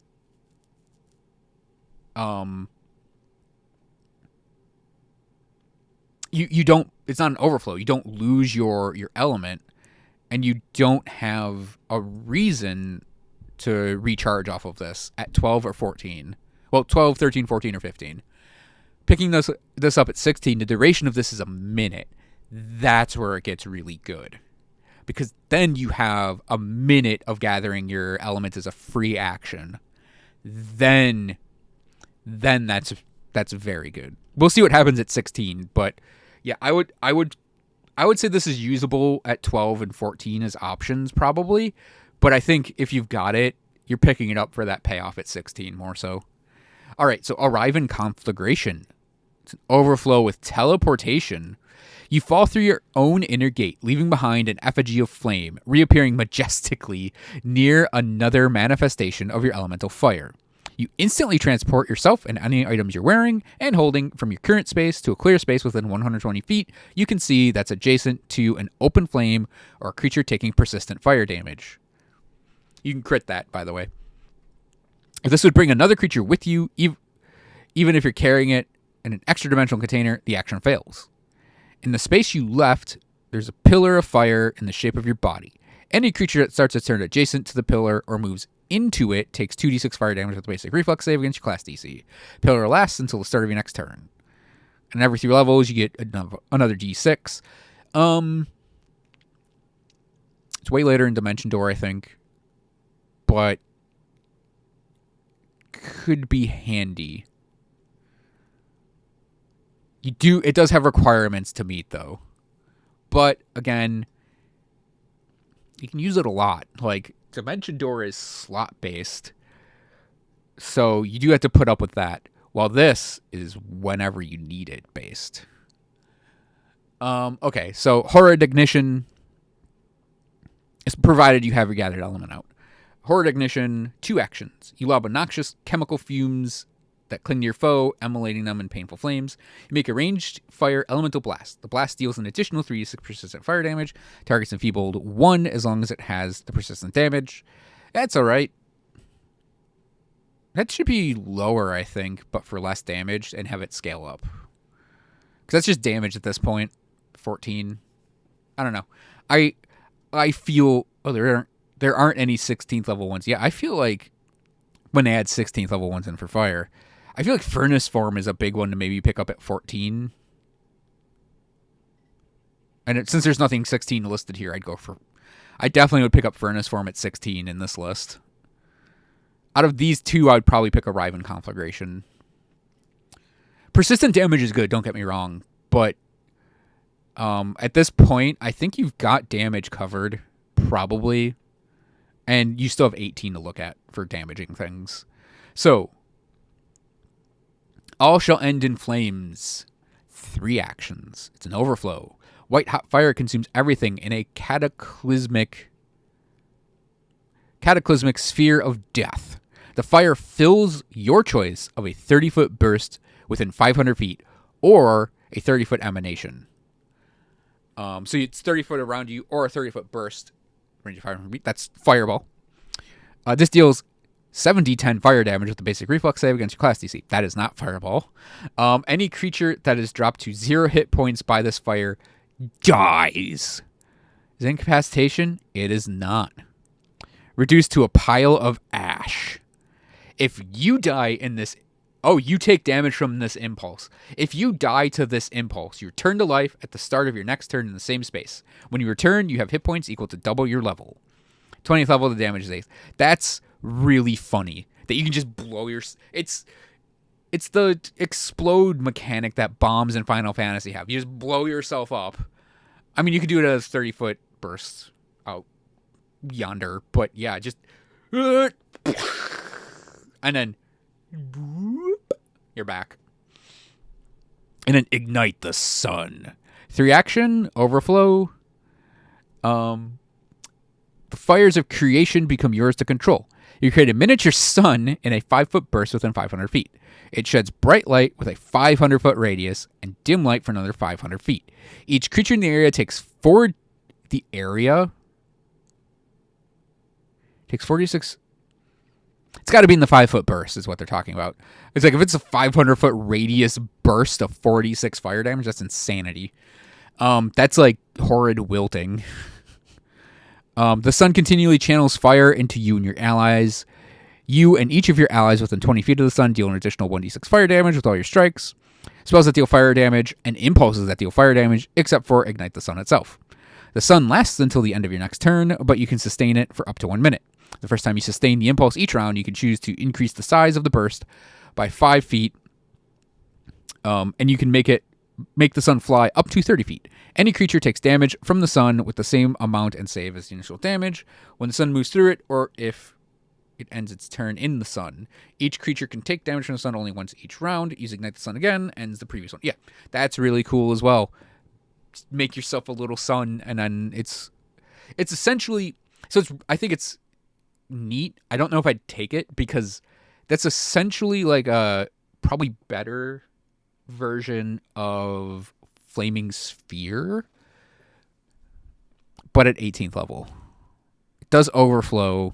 you don't, it's not an overflow. You don't lose your element, and you don't have a reason to recharge off of this at 12 or 14. Well, 12, 13, 14, or 15. Picking this up at 16, the duration of this is a minute. That's where it gets really good, because then you have a minute of gathering your element as a free action. Then that's very good. We'll see what happens at 16, but yeah, I would say this is usable at 12 and 14 as options probably, but I think if you've got it, you're picking it up for that payoff at 16 more so. All right, so Arrive in Conflagration. It's an overflow with teleportation. You fall through your own inner gate, leaving behind an effigy of flame, reappearing majestically near another manifestation of your elemental fire. You instantly transport yourself and any items you're wearing and holding from your current space to a clear space within 120 feet you can see that's adjacent to an open flame or a creature taking persistent fire damage. You can crit that, by the way. If this would bring another creature with you, even if you're carrying it in an extra dimensional container, the action fails. In the space you left, there's a pillar of fire in the shape of your body. Any creature that starts its turn adjacent to the pillar or moves into it takes 2d6 fire damage with a basic reflex save against your class DC. Pillar lasts until the start of your next turn. And every 3 levels, you get another d6. It's way later in Dimension Door, I think, but could be handy. It does have requirements to meet, though. But, again, you can use it a lot. Like, Dimension Door is slot-based, so you do have to put up with that, while this is whenever you need it based. Okay, so Horrid Ignition is provided you have your gathered element out. Horrid Ignition, 2 actions. You lob noxious chemical fumes that cling to your foe, emulating them in painful flames. You make a ranged fire elemental blast. The blast deals an additional 3d6 persistent fire damage. Targets enfeebled 1 as long as it has the persistent damage. That's alright. That should be lower, I think, but for less damage and have it scale up. Because that's just damage at this point. 14. I don't know. I feel... Oh, there aren't any 16th level ones. Yeah, I feel like when they add 16th level ones in for fire, I feel like Furnace Form is a big one to maybe pick up at 14. And since there's nothing 16 listed here, I definitely would pick up Furnace Form at 16 in this list. Out of these 2, I would probably pick a Riven Conflagration. Persistent damage is good, don't get me wrong. But at this point, I think you've got damage covered, probably. And you still have 18 to look at for damaging things. So, all shall end in flames. 3 actions. It's an overflow. White hot fire consumes everything in a cataclysmic sphere of death. The fire fills your choice of a 30-foot burst within 500 feet or a 30-foot emanation. So it's 30 foot around you or a 30-foot burst. Range of 500 feet. That's Fireball. This deals 7d10 fire damage with the basic reflex save against your class DC. That is not Fireball. Any creature that is dropped to 0 hit points by this fire dies. Is it incapacitation? It is not. Reduced to a pile of ash. If you die in this... Oh, you take damage from this impulse. If you die to this impulse, you return to life at the start of your next turn in the same space. When you return, you have hit points equal to double your level. 20th level, the damage is 8th. That's really funny. That you can just blow your... It's the explode mechanic that bombs in Final Fantasy have. You just blow yourself up. I mean, you could do it as 30-foot bursts out yonder. But yeah, just... And then... You're back. And then ignite the sun. 3 action, overflow. The fires of creation become yours to control. You create a miniature sun in a 5-foot burst within 500 feet. It sheds bright light with a 500-foot radius and dim light for another 500 feet. Each creature in the area takes 46... It's got to be in the 5-foot burst is what they're talking about. It's like if it's a 500-foot radius burst of 46 fire damage, that's insanity. That's like horrid wilting. The sun continually channels fire into you and your allies. You and each of your allies within 20 feet of the sun deal an additional 1d6 fire damage with all your strikes. Spells that deal fire damage and impulses that deal fire damage, except for Ignite the Sun itself. The sun lasts until the end of your next turn, but you can sustain it for up to 1 minute. The first time you sustain the impulse each round, you can choose to increase the size of the burst by 5 feet, and you can make the sun fly up to 30 feet. Any creature takes damage from the sun with the same amount and save as the initial damage when the sun moves through it, or if it ends its turn in the sun. Each creature can take damage from the sun only once each round. Use Ignite the Sun again, ends the previous one. Yeah, that's really cool as well. Just make yourself a little sun, and then it's essentially... So I think it's neat. I don't know if I'd take it because that's essentially like a probably better version of Flaming Sphere, but at 18th level. It does overflow,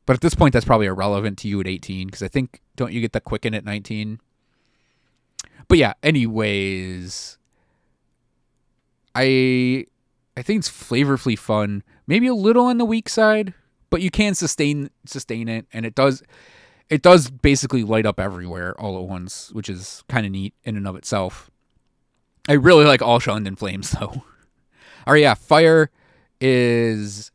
but at this point that's probably irrelevant to you at 18 because I think, don't you get the Quicken at 19? But yeah, anyways, I think it's flavorfully fun. Maybe a little on the weak side, but you can sustain it, and it does basically light up everywhere all at once, which is kind of neat in and of itself. I really like All Shall End in Flames, though. All right, yeah, fire is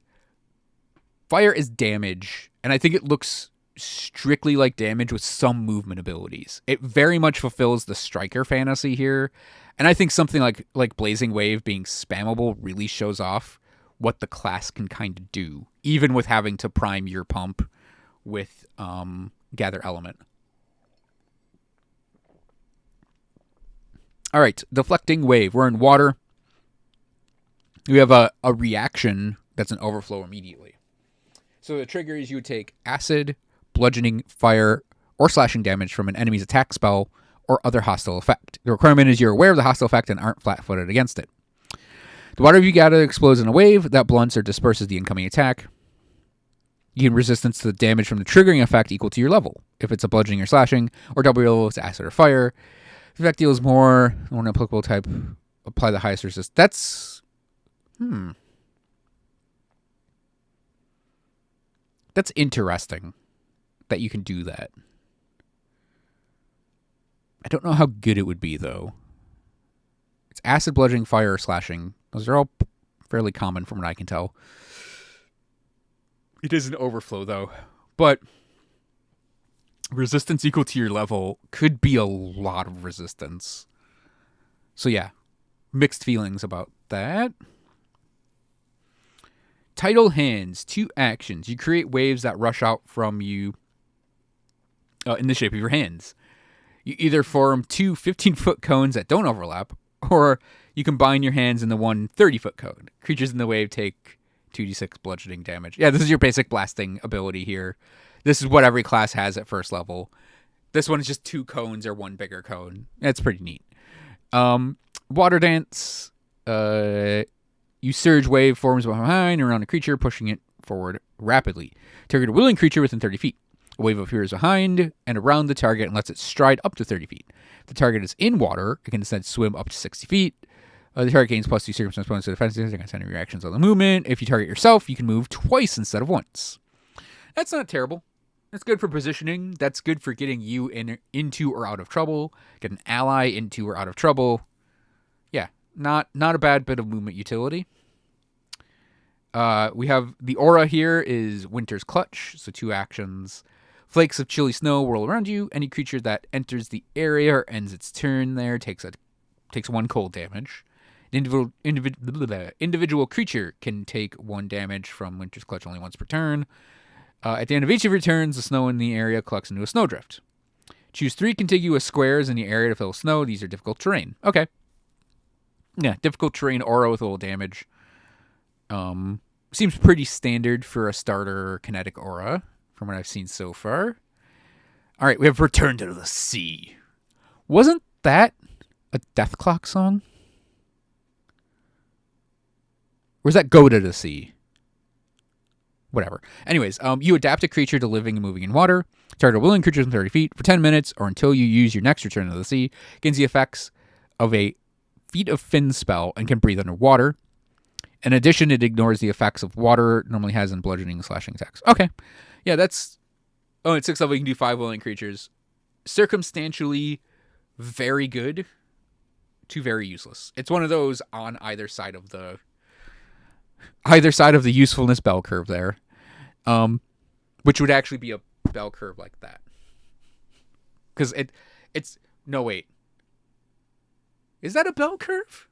damage, and I think it looks strictly like damage with some movement abilities. It very much fulfills the striker fantasy here, and I think something like Blazing Wave being spammable really shows off what the class can kind of do, even with having to prime your pump with Gather Element. All right, Deflecting Wave. We're in water. We have a reaction that's an overflow immediately. So the trigger is you would take acid, bludgeoning, fire, or slashing damage from an enemy's attack spell or other hostile effect. The requirement is you're aware of the hostile effect and aren't flat-footed against it. The water you gather explodes in a wave that blunts or disperses the incoming attack. You gain resistance to the damage from the triggering effect equal to your level. If it's a bludgeoning or slashing, or double your level, it's acid or fire. The effect deals more on an applicable type. Apply the highest resistance. That's interesting that you can do that. I don't know how good it would be, though. It's acid, bludgeoning, fire, or slashing. Those are all fairly common from what I can tell. It is an overflow, though. But resistance equal to your level could be a lot of resistance. So yeah, mixed feelings about that. Tidal Hands, 2 actions. You create waves that rush out from you in the shape of your hands. You either form 2 15-foot cones that don't overlap, or you combine your hands into one 30-foot cone. Creatures in the wave take 2d6 bludgeoning damage. Yeah, this is your basic blasting ability here. This is what every class has at first level. This one is just 2 cones or 1 bigger cone. That's pretty neat. Water Dance. You surge wave forms behind around a creature, pushing it forward rapidly. Target a willing creature within 30 feet. A wave appears behind and around the target and lets it stride up to 30 feet. If the target is in water, it can instead swim up to 60 feet. The target gains +2 circumstance bonus to defenses against any reactions on the movement. If you target yourself, you can move twice instead of once. That's not terrible. That's good for positioning. That's good for getting you into or out of trouble. Get an ally into or out of trouble. Yeah, not a bad bit of movement utility. We have the aura here is Winter's Clutch, so 2 actions. Flakes of chilly snow whirl around you. Any creature that enters the area or ends its turn there takes 1 cold damage. An individual creature can take 1 damage from Winter's Clutch only once per turn. At the end of each of your turns, the snow in the area collects into a snowdrift. Choose 3 contiguous squares in the area to fill with snow. These are difficult terrain. Okay. Yeah, difficult terrain aura with a little damage. Seems pretty standard for a starter kinetic aura from what I've seen so far. All right, we have Return to the Sea. Wasn't that a Death Clock song? Or is that Go to the Sea? Whatever. Anyways, you adapt a creature to living and moving in water. Target a willing creature from 30 feet for 10 minutes or until you use your next Return to the Sea. Gains the effects of a Feet of Fin spell and can breathe underwater. In addition, it ignores the effects of water normally has in bludgeoning and slashing attacks. Okay. Yeah, that's... Oh, at 6th level, you can do 5 willing creatures. Circumstantially very good to very useless. It's one of those on either side of the usefulness bell curve there. Which would actually be a bell curve like that. Because it's... No, wait. Is that a bell curve?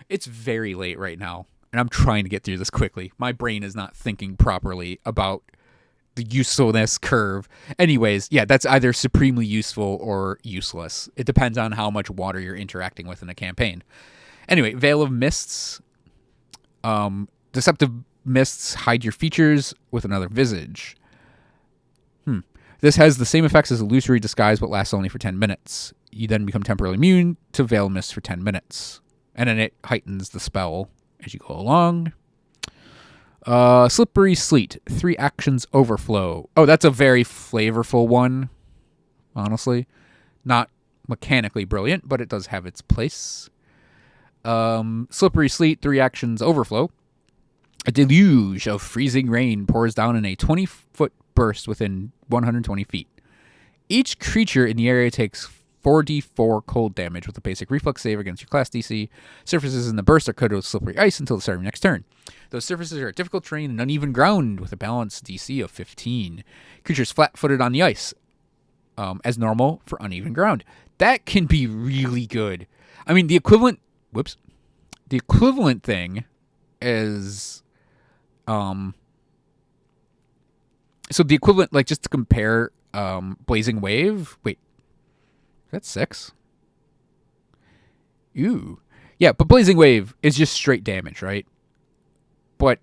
It's very late right now, and I'm trying to get through this quickly. My brain is not thinking properly about the usefulness curve. Anyways, yeah, that's either supremely useful or useless. It depends on how much water you're interacting with in a campaign. Anyway, Veil of Mists. Deceptive Mists hide your features with another visage. This has the same effects as Illusory Disguise, but lasts only for 10 minutes. You then become temporarily immune to Veil Mist for 10 minutes. And then it heightens the spell as you go along. Slippery Sleet. 3 actions overflow. Oh, that's a very flavorful one, honestly. Not mechanically brilliant, but it does have its place. Slippery Sleet, 3 actions overflow. A deluge of freezing rain pours down in a 20-foot burst within 120 feet. Each creature in the area takes 4d4 cold damage with a basic reflex save against your class DC. Surfaces in the burst are coated with slippery ice until the start of your next turn. Those surfaces are difficult terrain and uneven ground with a balanced DC of 15. Creatures flat-footed on the ice, as normal for uneven ground. That can be really good. I mean, the equivalent thing is... So the equivalent, like, just to compare Blazing Wave... Wait. That's 6? Ooh. Yeah, but Blazing Wave is just straight damage, right? But,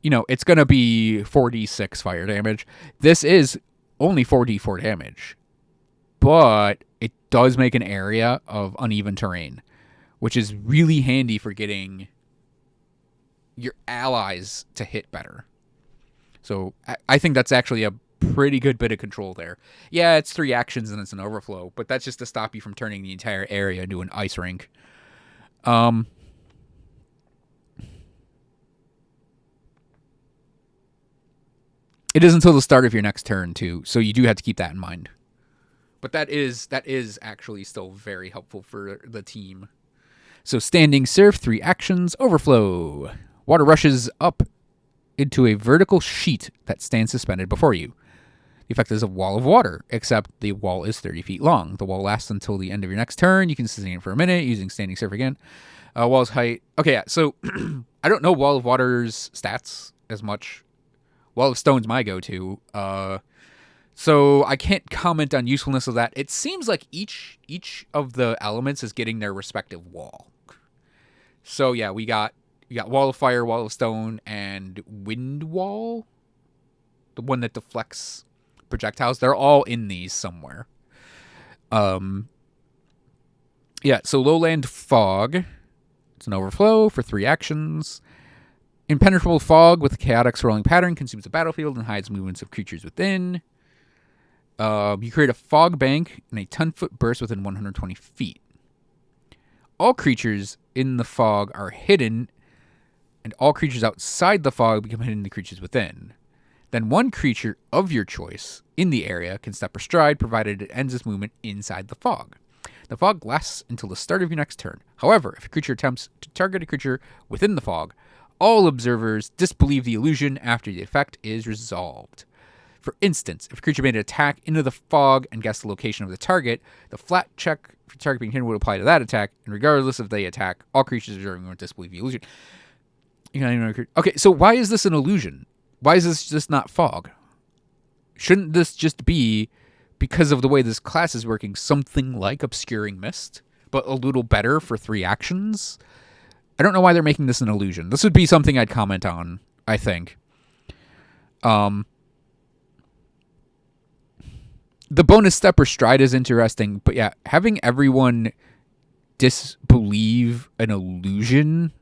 it's going to be 4d6 fire damage. This is only 4d4 damage. But it does make an area of uneven terrain, which is really handy for getting your allies to hit better. So I think that's actually a pretty good bit of control there. Yeah, it's 3 actions and it's an overflow, but that's just to stop you from turning the entire area into an ice rink. It is until the start of your next turn too, so you do have to keep that in mind. But that is actually still very helpful for the team. So Standing Surf, 3 actions, Overflow. Water rushes up into a vertical sheet that stands suspended before you. The effect is a wall of water, except the wall is 30 feet long. The wall lasts until the end of your next turn. You can sustain it for a minute using Standing Surf again. Wall's height. Okay, yeah, so I don't know Wall of Water's stats as much. Wall of Stone's my go-to. So I can't comment on usefulness of that. It seems like each of the elements is getting their respective wall. So yeah, we got Wall of Fire, Wall of Stone, and Wind Wall. The one that deflects projectiles. They're all in these somewhere. Yeah, so Lowland Fog. It's an overflow for 3 actions. Impenetrable Fog with a chaotic swirling pattern consumes the battlefield and hides movements of creatures within. You create a fog bank in a 10-foot burst within 120 feet. All creatures in the fog are hidden, and all creatures outside the fog become hidden to creatures within. Then one creature of your choice in the area can step or stride, provided it ends its movement inside the fog. The fog lasts until the start of your next turn. However, if a creature attempts to target a creature within the fog, all observers disbelieve the illusion after the effect is resolved. For instance, if a creature made an attack into the fog and guessed the location of the target, the flat check for target being hidden would apply to that attack, and regardless of the attack, all creatures observing would disbelieve the illusion. Okay, so why is this an illusion? Why is this just not fog? Shouldn't this just be, because of the way this class is working, something like Obscuring Mist, but a little better for 3 actions? I don't know why they're making this an illusion. This would be something I'd comment on, I think. The bonus step or stride is interesting, but yeah, having everyone disbelieve an illusion,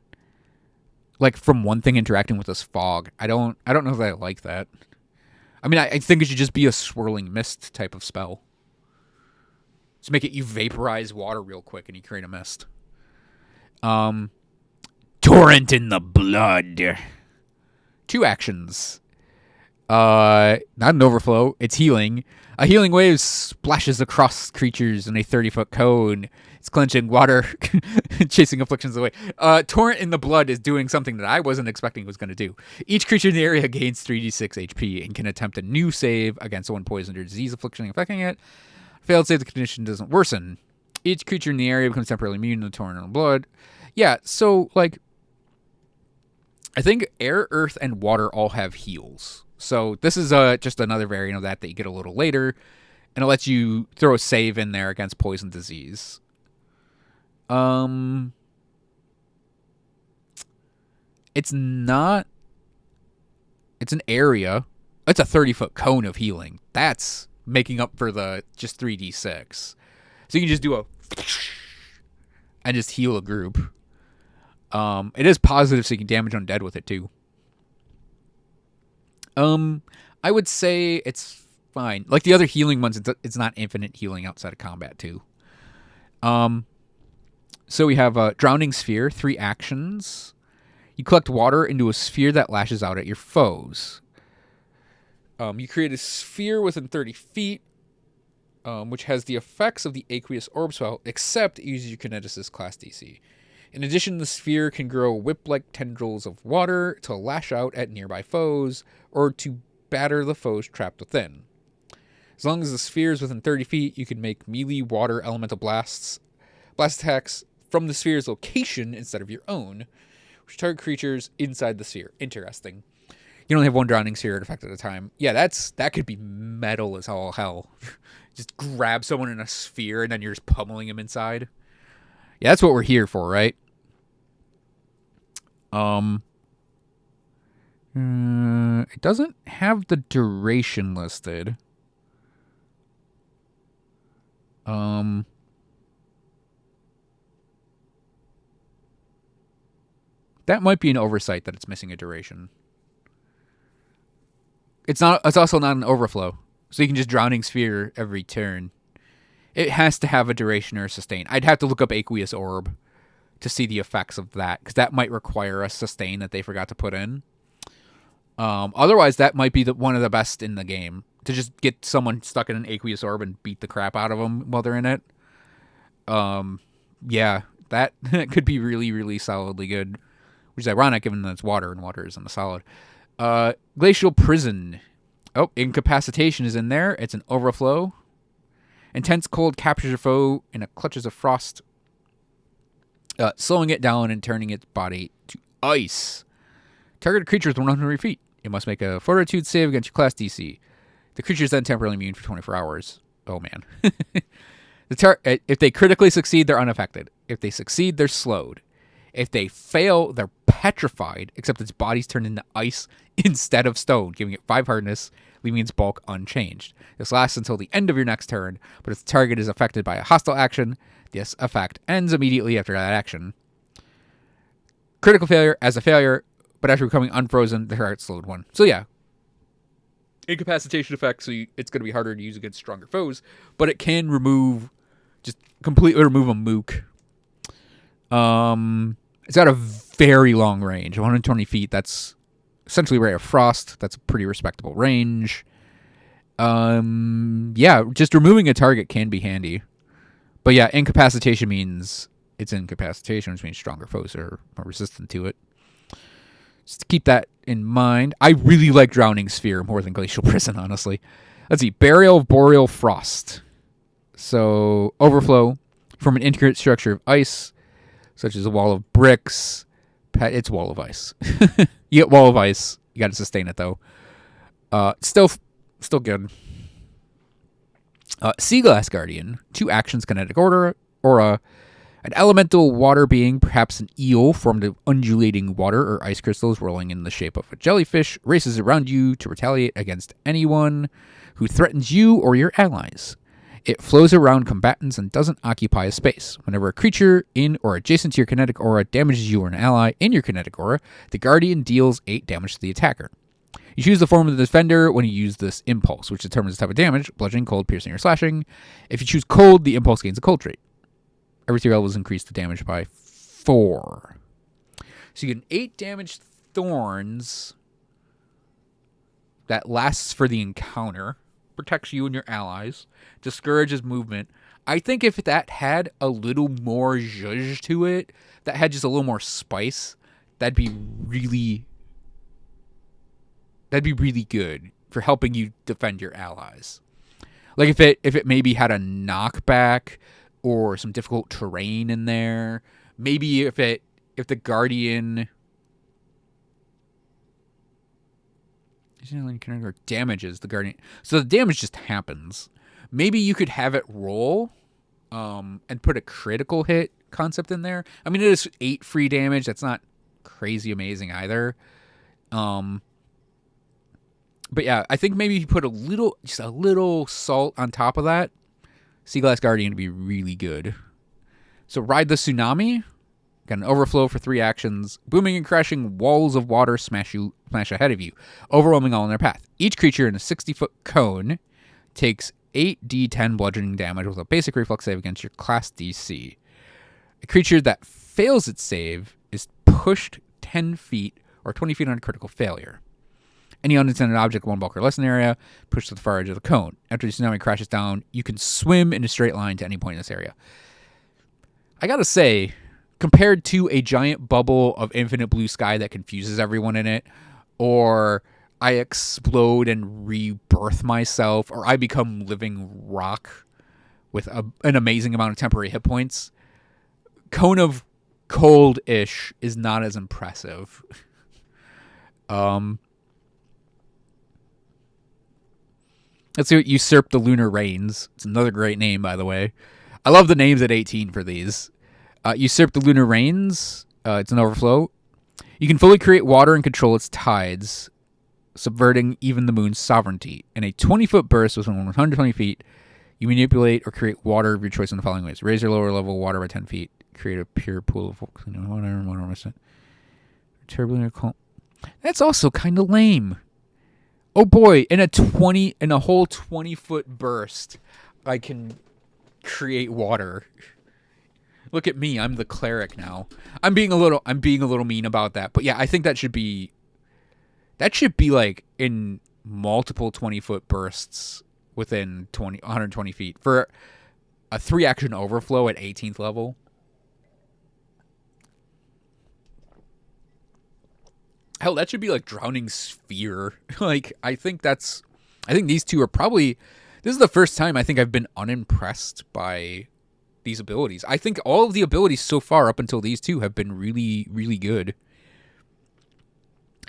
like from one thing interacting with this fog, I don't know if I like that. I mean, I think it should just be a swirling mist type of spell. Just make it you vaporize water real quick and you create a mist. Torrent in the Blood. 2 actions. Not an overflow, it's healing. A healing wave splashes across creatures in a 30-foot cone. It's clenching water, chasing afflictions away. Torrent in the Blood is doing something that I wasn't expecting it was going to do. Each creature in the area gains 3d6 HP and can attempt a new save against one poisoned or disease affliction affecting it. Failed save, the condition doesn't worsen. Each creature in the area becomes temporarily immune to the Torrent in the Blood. Yeah, so, like, I think air, earth, and water all have heals. So this is just another variant of that you get a little later, and it lets you throw a save in there against poison disease. It's not. It's an area. It's a 30-foot cone of healing. That's making up for the just 3d6. So you can just do a and just heal a group. It is positive, so you can damage undead with it too. I would say it's fine. Like the other healing ones, it's not infinite healing outside of combat too. So we have Drowning Sphere, 3 actions. You collect water into a sphere that lashes out at your foes. You create a sphere within 30 feet, which has the effects of the Aqueous Orb spell, except it uses your Kineticist class DC. In addition, the sphere can grow whip-like tendrils of water to lash out at nearby foes or to batter the foes trapped within. As long as the sphere is within 30 feet, you can make melee water elemental blast attacks from the sphere's location instead of your own, which target creatures inside the sphere. Interesting. You only have one drowning sphere effect at a time. Yeah, that could be metal as all hell. Just grab someone in a sphere and then you're just pummeling them inside. Yeah, that's what we're here for, right? It doesn't have the duration listed. That might be an oversight that it's missing a duration. It's not. It's also not an overflow, so you can just Drowning Sphere every turn. It has to have a duration or a sustain. I'd have to look up Aqueous Orb to see the effects of that, because that might require a sustain that they forgot to put in. Otherwise, that might be one of the best in the game, to just get someone stuck in an Aqueous Orb and beat the crap out of them while they're in it. Yeah, that could be really, really solidly good, which is ironic given that it's water, and water isn't a solid. Glacial Prison. Oh, Incapacitation is in there. It's an overflow. Intense cold captures your foe in a clutches of frost, slowing it down and turning its body to ice. Targeted creature is 100 feet. It must make a fortitude save against your class DC. The creature is then temporarily immune for 24 hours. Oh, man. If they critically succeed, they're unaffected. If they succeed, they're slowed. If they fail, they're petrified, except its body's turned into ice instead of stone, giving it 5 hardness, leaving its bulk unchanged. This lasts until the end of your next turn, but if the target is affected by a hostile action, this effect ends immediately after that action. Critical failure as a failure, but after becoming unfrozen, the target's slowed 1. So yeah, incapacitation effect, so it's going to be harder to use against stronger foes, but it can just completely remove a mook. It's got a very long range, 120 feet. That's essentially Ray of Frost. That's a pretty respectable range. Yeah, just removing a target can be handy. But yeah, incapacitation means it's incapacitation, which means stronger foes are more resistant to it. Just to keep that in mind. I really like Drowning Sphere more than Glacial Prison, honestly. Let's see. Burial of Boreal Frost. So, overflow from an intricate structure of ice, such as a wall of bricks. It's wall of ice. You get wall of ice. You got to sustain it, though. Still good. Sea Glass Guardian. 2 actions, kinetic aura. An elemental water being, perhaps an eel, formed of undulating water or ice crystals rolling in the shape of a jellyfish, races around you to retaliate against anyone who threatens you or your allies. It flows around combatants and doesn't occupy a space. Whenever a creature in or adjacent to your kinetic aura damages you or an ally in your kinetic aura, the Guardian deals 8 damage to the attacker. You choose the form of the defender when you use this impulse, which determines the type of damage: bludgeoning, cold, piercing, or slashing. If you choose cold, the impulse gains a cold trait. Every 3 levels increase the damage by 4. So you get an 8 damage thorns that lasts for the encounter, protects you and your allies, discourages movement. I think if that had a little more zhuzh to it, that had just a little more spice, that'd be really good for helping you defend your allies. Like if it maybe had a knockback or some difficult terrain in there. Maybe if the Guardian damages the Guardian. So the damage just happens. Maybe you could have it roll and put a critical hit concept in there. I mean, it is 8 free damage. That's not crazy amazing either. But yeah, I think maybe if you put a little salt on top of that, Sea Glass Guardian would be really good. So Ride the Tsunami. Got an overflow for 3 actions. Booming and crashing walls of water smash ahead of you, overwhelming all in their path. Each creature in a 60-foot cone takes 8d10 bludgeoning damage with a basic reflex save against your class DC. A creature that fails its save is pushed 10 feet or 20 feet on a critical failure. Any unintended object, 1 block or less in the area, pushed to the far edge of the cone. After the tsunami crashes down, you can swim in a straight line to any point in this area. I gotta say, compared to a giant bubble of infinite blue sky that confuses everyone in it, or I explode and rebirth myself, or I become living rock with an amazing amount of temporary hit points, Cone of Cold-ish is not as impressive. Let's see what Usurp the Lunar Rains. It's another great name, by the way. I love the names at 18 for these. Usurp the lunar rains. It's an overflow. You can fully create water and control its tides, subverting even the moon's sovereignty. In a 20-foot burst within 120 feet, you manipulate or create water of your choice in the following ways. Raise or lower level water by 10 feet. Create a pure pool of water. Turbulent cold. That's also kind of lame. Oh boy, in a whole 20-foot burst, I can create water. Look at me, I'm the cleric now. I'm being a little mean about that. But yeah, I think that should be like in multiple 20-foot bursts within 120 feet for a 3-action overflow at 18th level. Hell, that should be like Drowning Sphere. Like, I think these two are probably... This is the first time I think I've been unimpressed by these abilities. I think all of the abilities so far up until these two have been really, really good.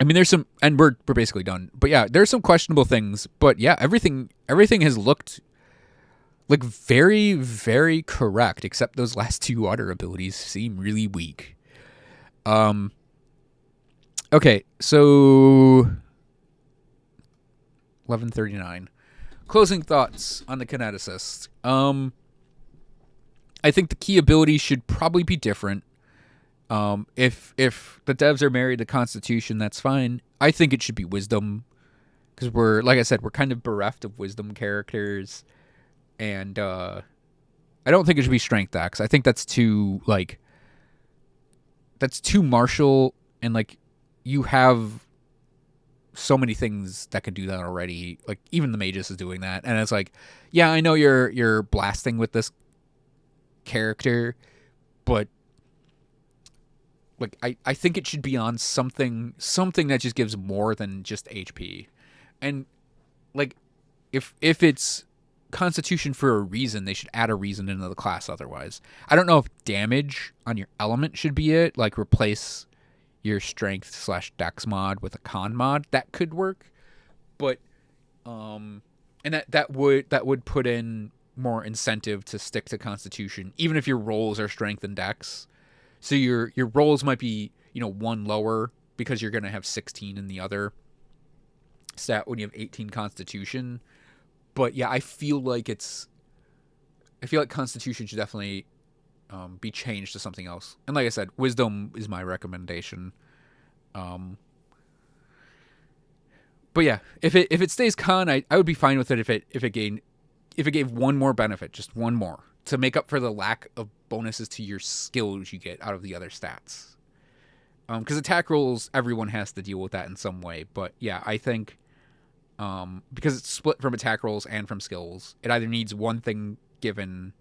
I mean, there's some... And we're basically done. But yeah, there's some questionable things. But yeah, everything has looked like very, very correct, except those last two water abilities seem really weak. Okay, so 11:39. Closing thoughts on the Kineticist. I think the key abilities should probably be different. If the devs are married to Constitution, that's fine. I think it should be Wisdom, because like I said, we're kind of bereft of Wisdom characters, and I don't think it should be Strength Dex. I think that's too martial, and like, you have so many things that can do that already. Like, even the Magus is doing that. And it's like, yeah, I know you're blasting with this character, but like, I think it should be on something that just gives more than just HP. And like, if it's Constitution for a reason, they should add a reason into the class otherwise. I don't know if damage on your element should be it, like replace your strength/dex mod with a con mod. That could work, but and that would put in more incentive to stick to Constitution, even if your rolls are strength and dex. So your rolls might be, one lower because you're gonna have 16 in the other stat when you have 18 Constitution. But yeah, I feel like Constitution should definitely be changed to something else. And like I said, Wisdom is my recommendation. But yeah, if it stays con, I would be fine with it if it gave one more benefit, just one more, to make up for the lack of bonuses to your skills you get out of the other stats. Because attack rolls, everyone has to deal with that in some way. But yeah, I think because it's split from attack rolls and from skills, it either needs one thing given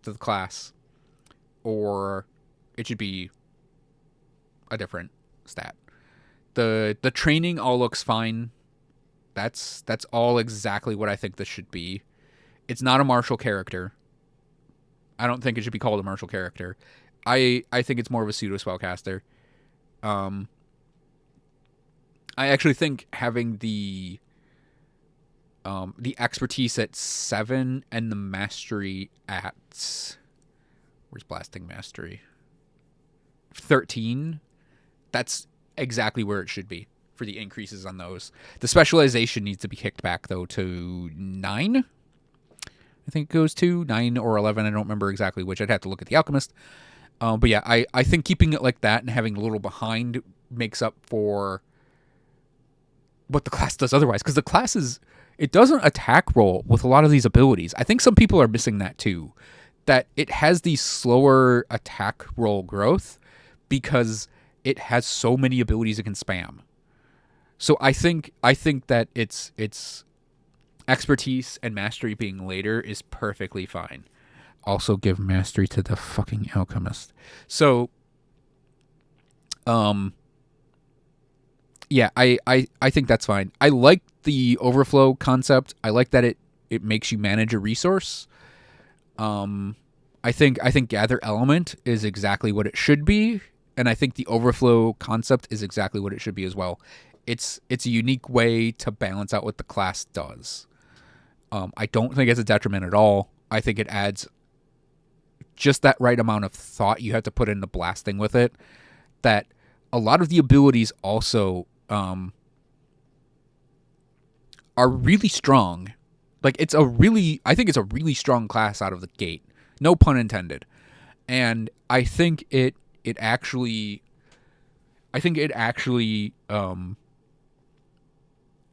to the class, or it should be a different stat. The training all looks fine. That's all exactly what I think this should be. It's not a martial character. I don't think it should be called a martial character. I think it's more of a pseudo spellcaster. I actually think having the expertise at 7 and the mastery at... Where's blasting mastery? 13. That's exactly where it should be for the increases on those. The specialization needs to be kicked back, though, to 9. I think it goes to 9 or 11. I don't remember exactly which. I'd have to look at the Alchemist. But yeah, I think keeping it like that and having a little behind makes up for what the class does otherwise. Because the class it doesn't attack roll with a lot of these abilities. I think some people are missing that too. That it has the slower attack roll growth because it has so many abilities it can spam. So I think that its expertise and mastery being later is perfectly fine. Also give mastery to the fucking Alchemist. So yeah, I think that's fine. I like the overflow concept. I like that it makes you manage a resource. I think gather element is exactly what it should be, and I think the overflow concept is exactly what it should be as well. It's a unique way to balance out what the class does. I don't think it's a detriment at all. I think it adds just that right amount of thought you have to put into blasting with it. That a lot of the abilities also are really strong. Like I think it's a really strong class out of the gate. No pun intended. And I think it actually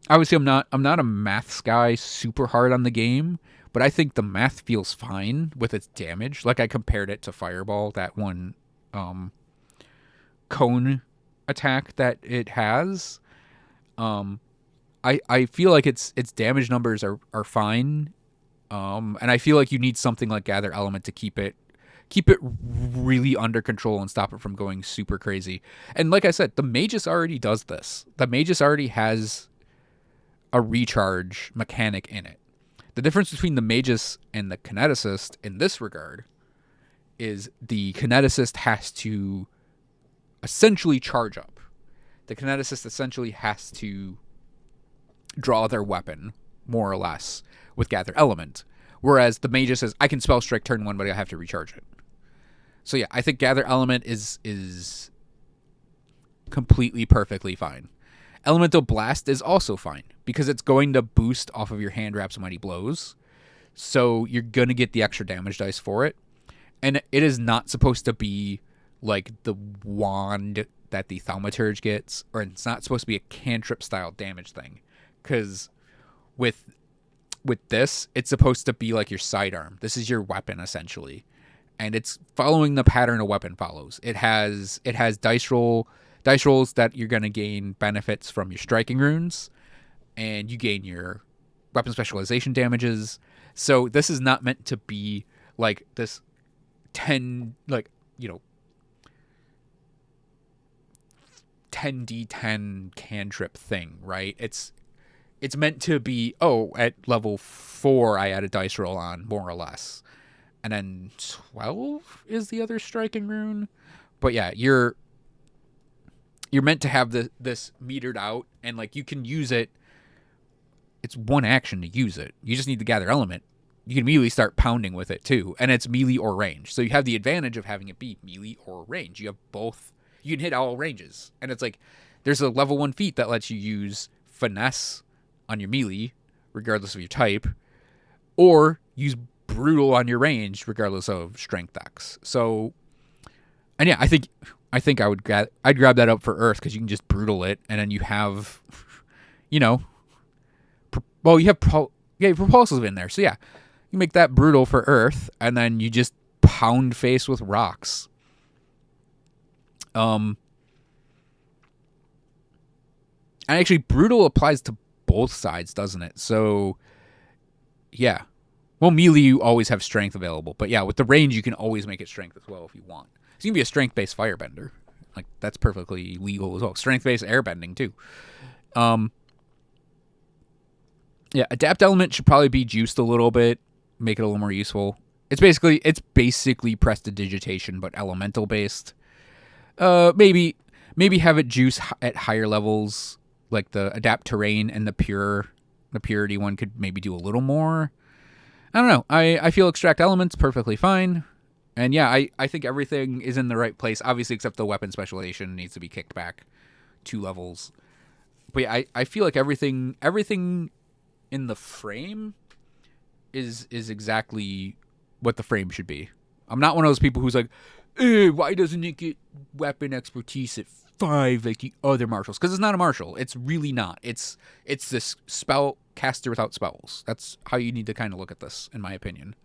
obviously I'm not a maths guy super hard on the game, but I think the math feels fine with its damage. Like I compared it to Fireball, that one cone attack that it has. I feel like its damage numbers are fine. And I feel like you need something like Gather Element to keep it really under control and stop it from going super crazy. And like I said, the Magus already does this. The Magus already has a recharge mechanic in it. The difference between the Magus and the Kineticist in this regard is the Kineticist has to essentially charge up. The Kineticist essentially has to draw their weapon, more or less, with Gather Element. Whereas the Magus says, I can Spell Strike turn 1, but I have to recharge it. So yeah, I think Gather Element is completely perfectly fine. Elemental Blast is also fine, because it's going to boost off of your Hand Wrap's Mighty Blows. So you're going to get the extra damage dice for it. And it is not supposed to be like the wand that the Thaumaturge gets, or it's not supposed to be a cantrip style damage thing. Because with this, it's supposed to be like your sidearm. This is your weapon, essentially. And it's following the pattern a weapon follows. It has dice rolls that you're going to gain benefits from your striking runes, and you gain your weapon specialization damages. So this is not meant to be like this 10d10 cantrip thing, right? It's meant to be, at level 4 I add a dice roll on, more or less. And then 12 is the other striking rune. But yeah, you're meant to have this metered out, and like you can use it. It's one action to use it. You just need to Gather Element. You can immediately start pounding with it too, and it's melee or range. So you have the advantage of having it be melee or range. You have both. You can hit all ranges, and it's like there's a level 1 feat that lets you use Finesse on your melee, regardless of your type, or use Brutal on your range, regardless of Strength Dex. So, and yeah, I think I'd grab that up for Earth, because you can just Brutal it, and then you have, you have Propulsive in there. So yeah, you make that Brutal for Earth, and then you just pound face with rocks. And actually, Brutal applies to both sides, doesn't it? So, yeah. Well, melee, you always have strength available. But yeah, with the range, you can always make it strength as well if you want. So you can be a strength-based firebender. Like, that's perfectly legal as well. Strength-based airbending, too. Yeah, Adapt Element should probably be juiced a little bit. Make it a little more useful. It's basically Prestidigitation, but elemental-based. Maybe have it juice at higher levels. Like the Adapt Terrain and the Purity one could maybe do a little more. I don't know. I feel Extract Elements perfectly fine. And yeah, I think everything is in the right place, obviously, except the weapon specialization needs to be kicked back 2 levels. But yeah, I feel like everything in the frame is exactly what the frame should be. I'm not one of those people who's like, why doesn't it get weapon expertise at 5 like the other martials? Because it's not a martial. It's really not. It's this spell caster without spells. That's how you need to kind of look at this, in my opinion.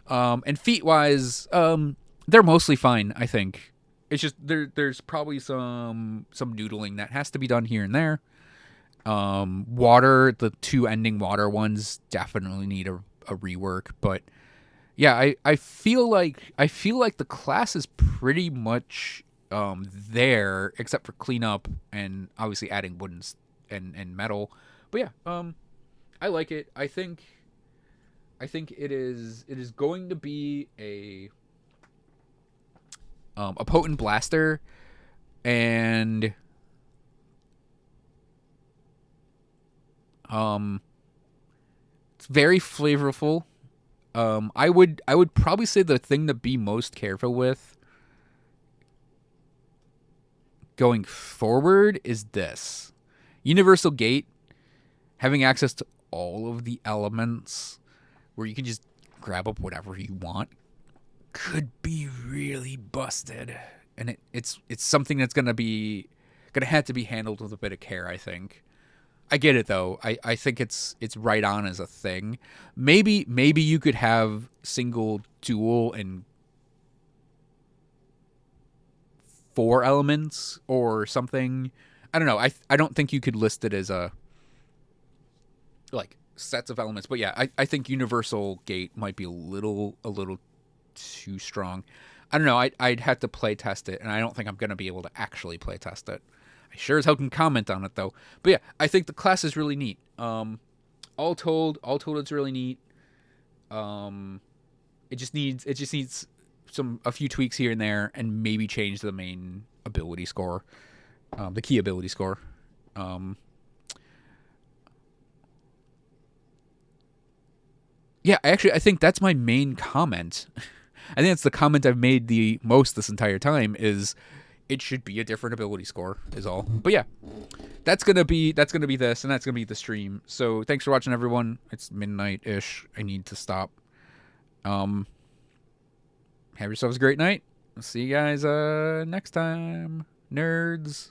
And feat wise, they're mostly fine, I think. It's just there's probably some noodling that has to be done here and there. Water, the 2 ending water ones definitely need a rework, but yeah, I feel like the class is pretty much there, except for cleanup and obviously adding wood and metal. But yeah, I like it. I think it is going to be a potent blaster, and it's very flavorful. I would probably say the thing to be most careful with going forward is this. Universal Gate, having access to all of the elements where you can just grab up whatever you want, could be really busted. And it's something that's gonna have to be handled with a bit of care, I think. I get it though. I think it's right on as a thing. Maybe you could have single, dual, and 4 elements or something. I don't know. I don't think you could list it as a like sets of elements. But yeah, I think Universal Gate might be a little too strong. I don't know. I'd have to play test it, and I don't think I'm gonna be able to actually play test it. I sure as hell can comment on it though. But yeah, I think the class is really neat. All told, it's really neat. It just needs a few tweaks here and there, and maybe change the main ability score, the key ability score. Yeah, actually, I think that's my main comment. I think that's the comment I've made the most this entire time is it should be a different ability score is all. But yeah, that's gonna be this, and that's gonna be the stream. So thanks for watching, everyone. It's midnight-ish. I need to stop. Have yourselves a great night. I'll see you guys next time, nerds.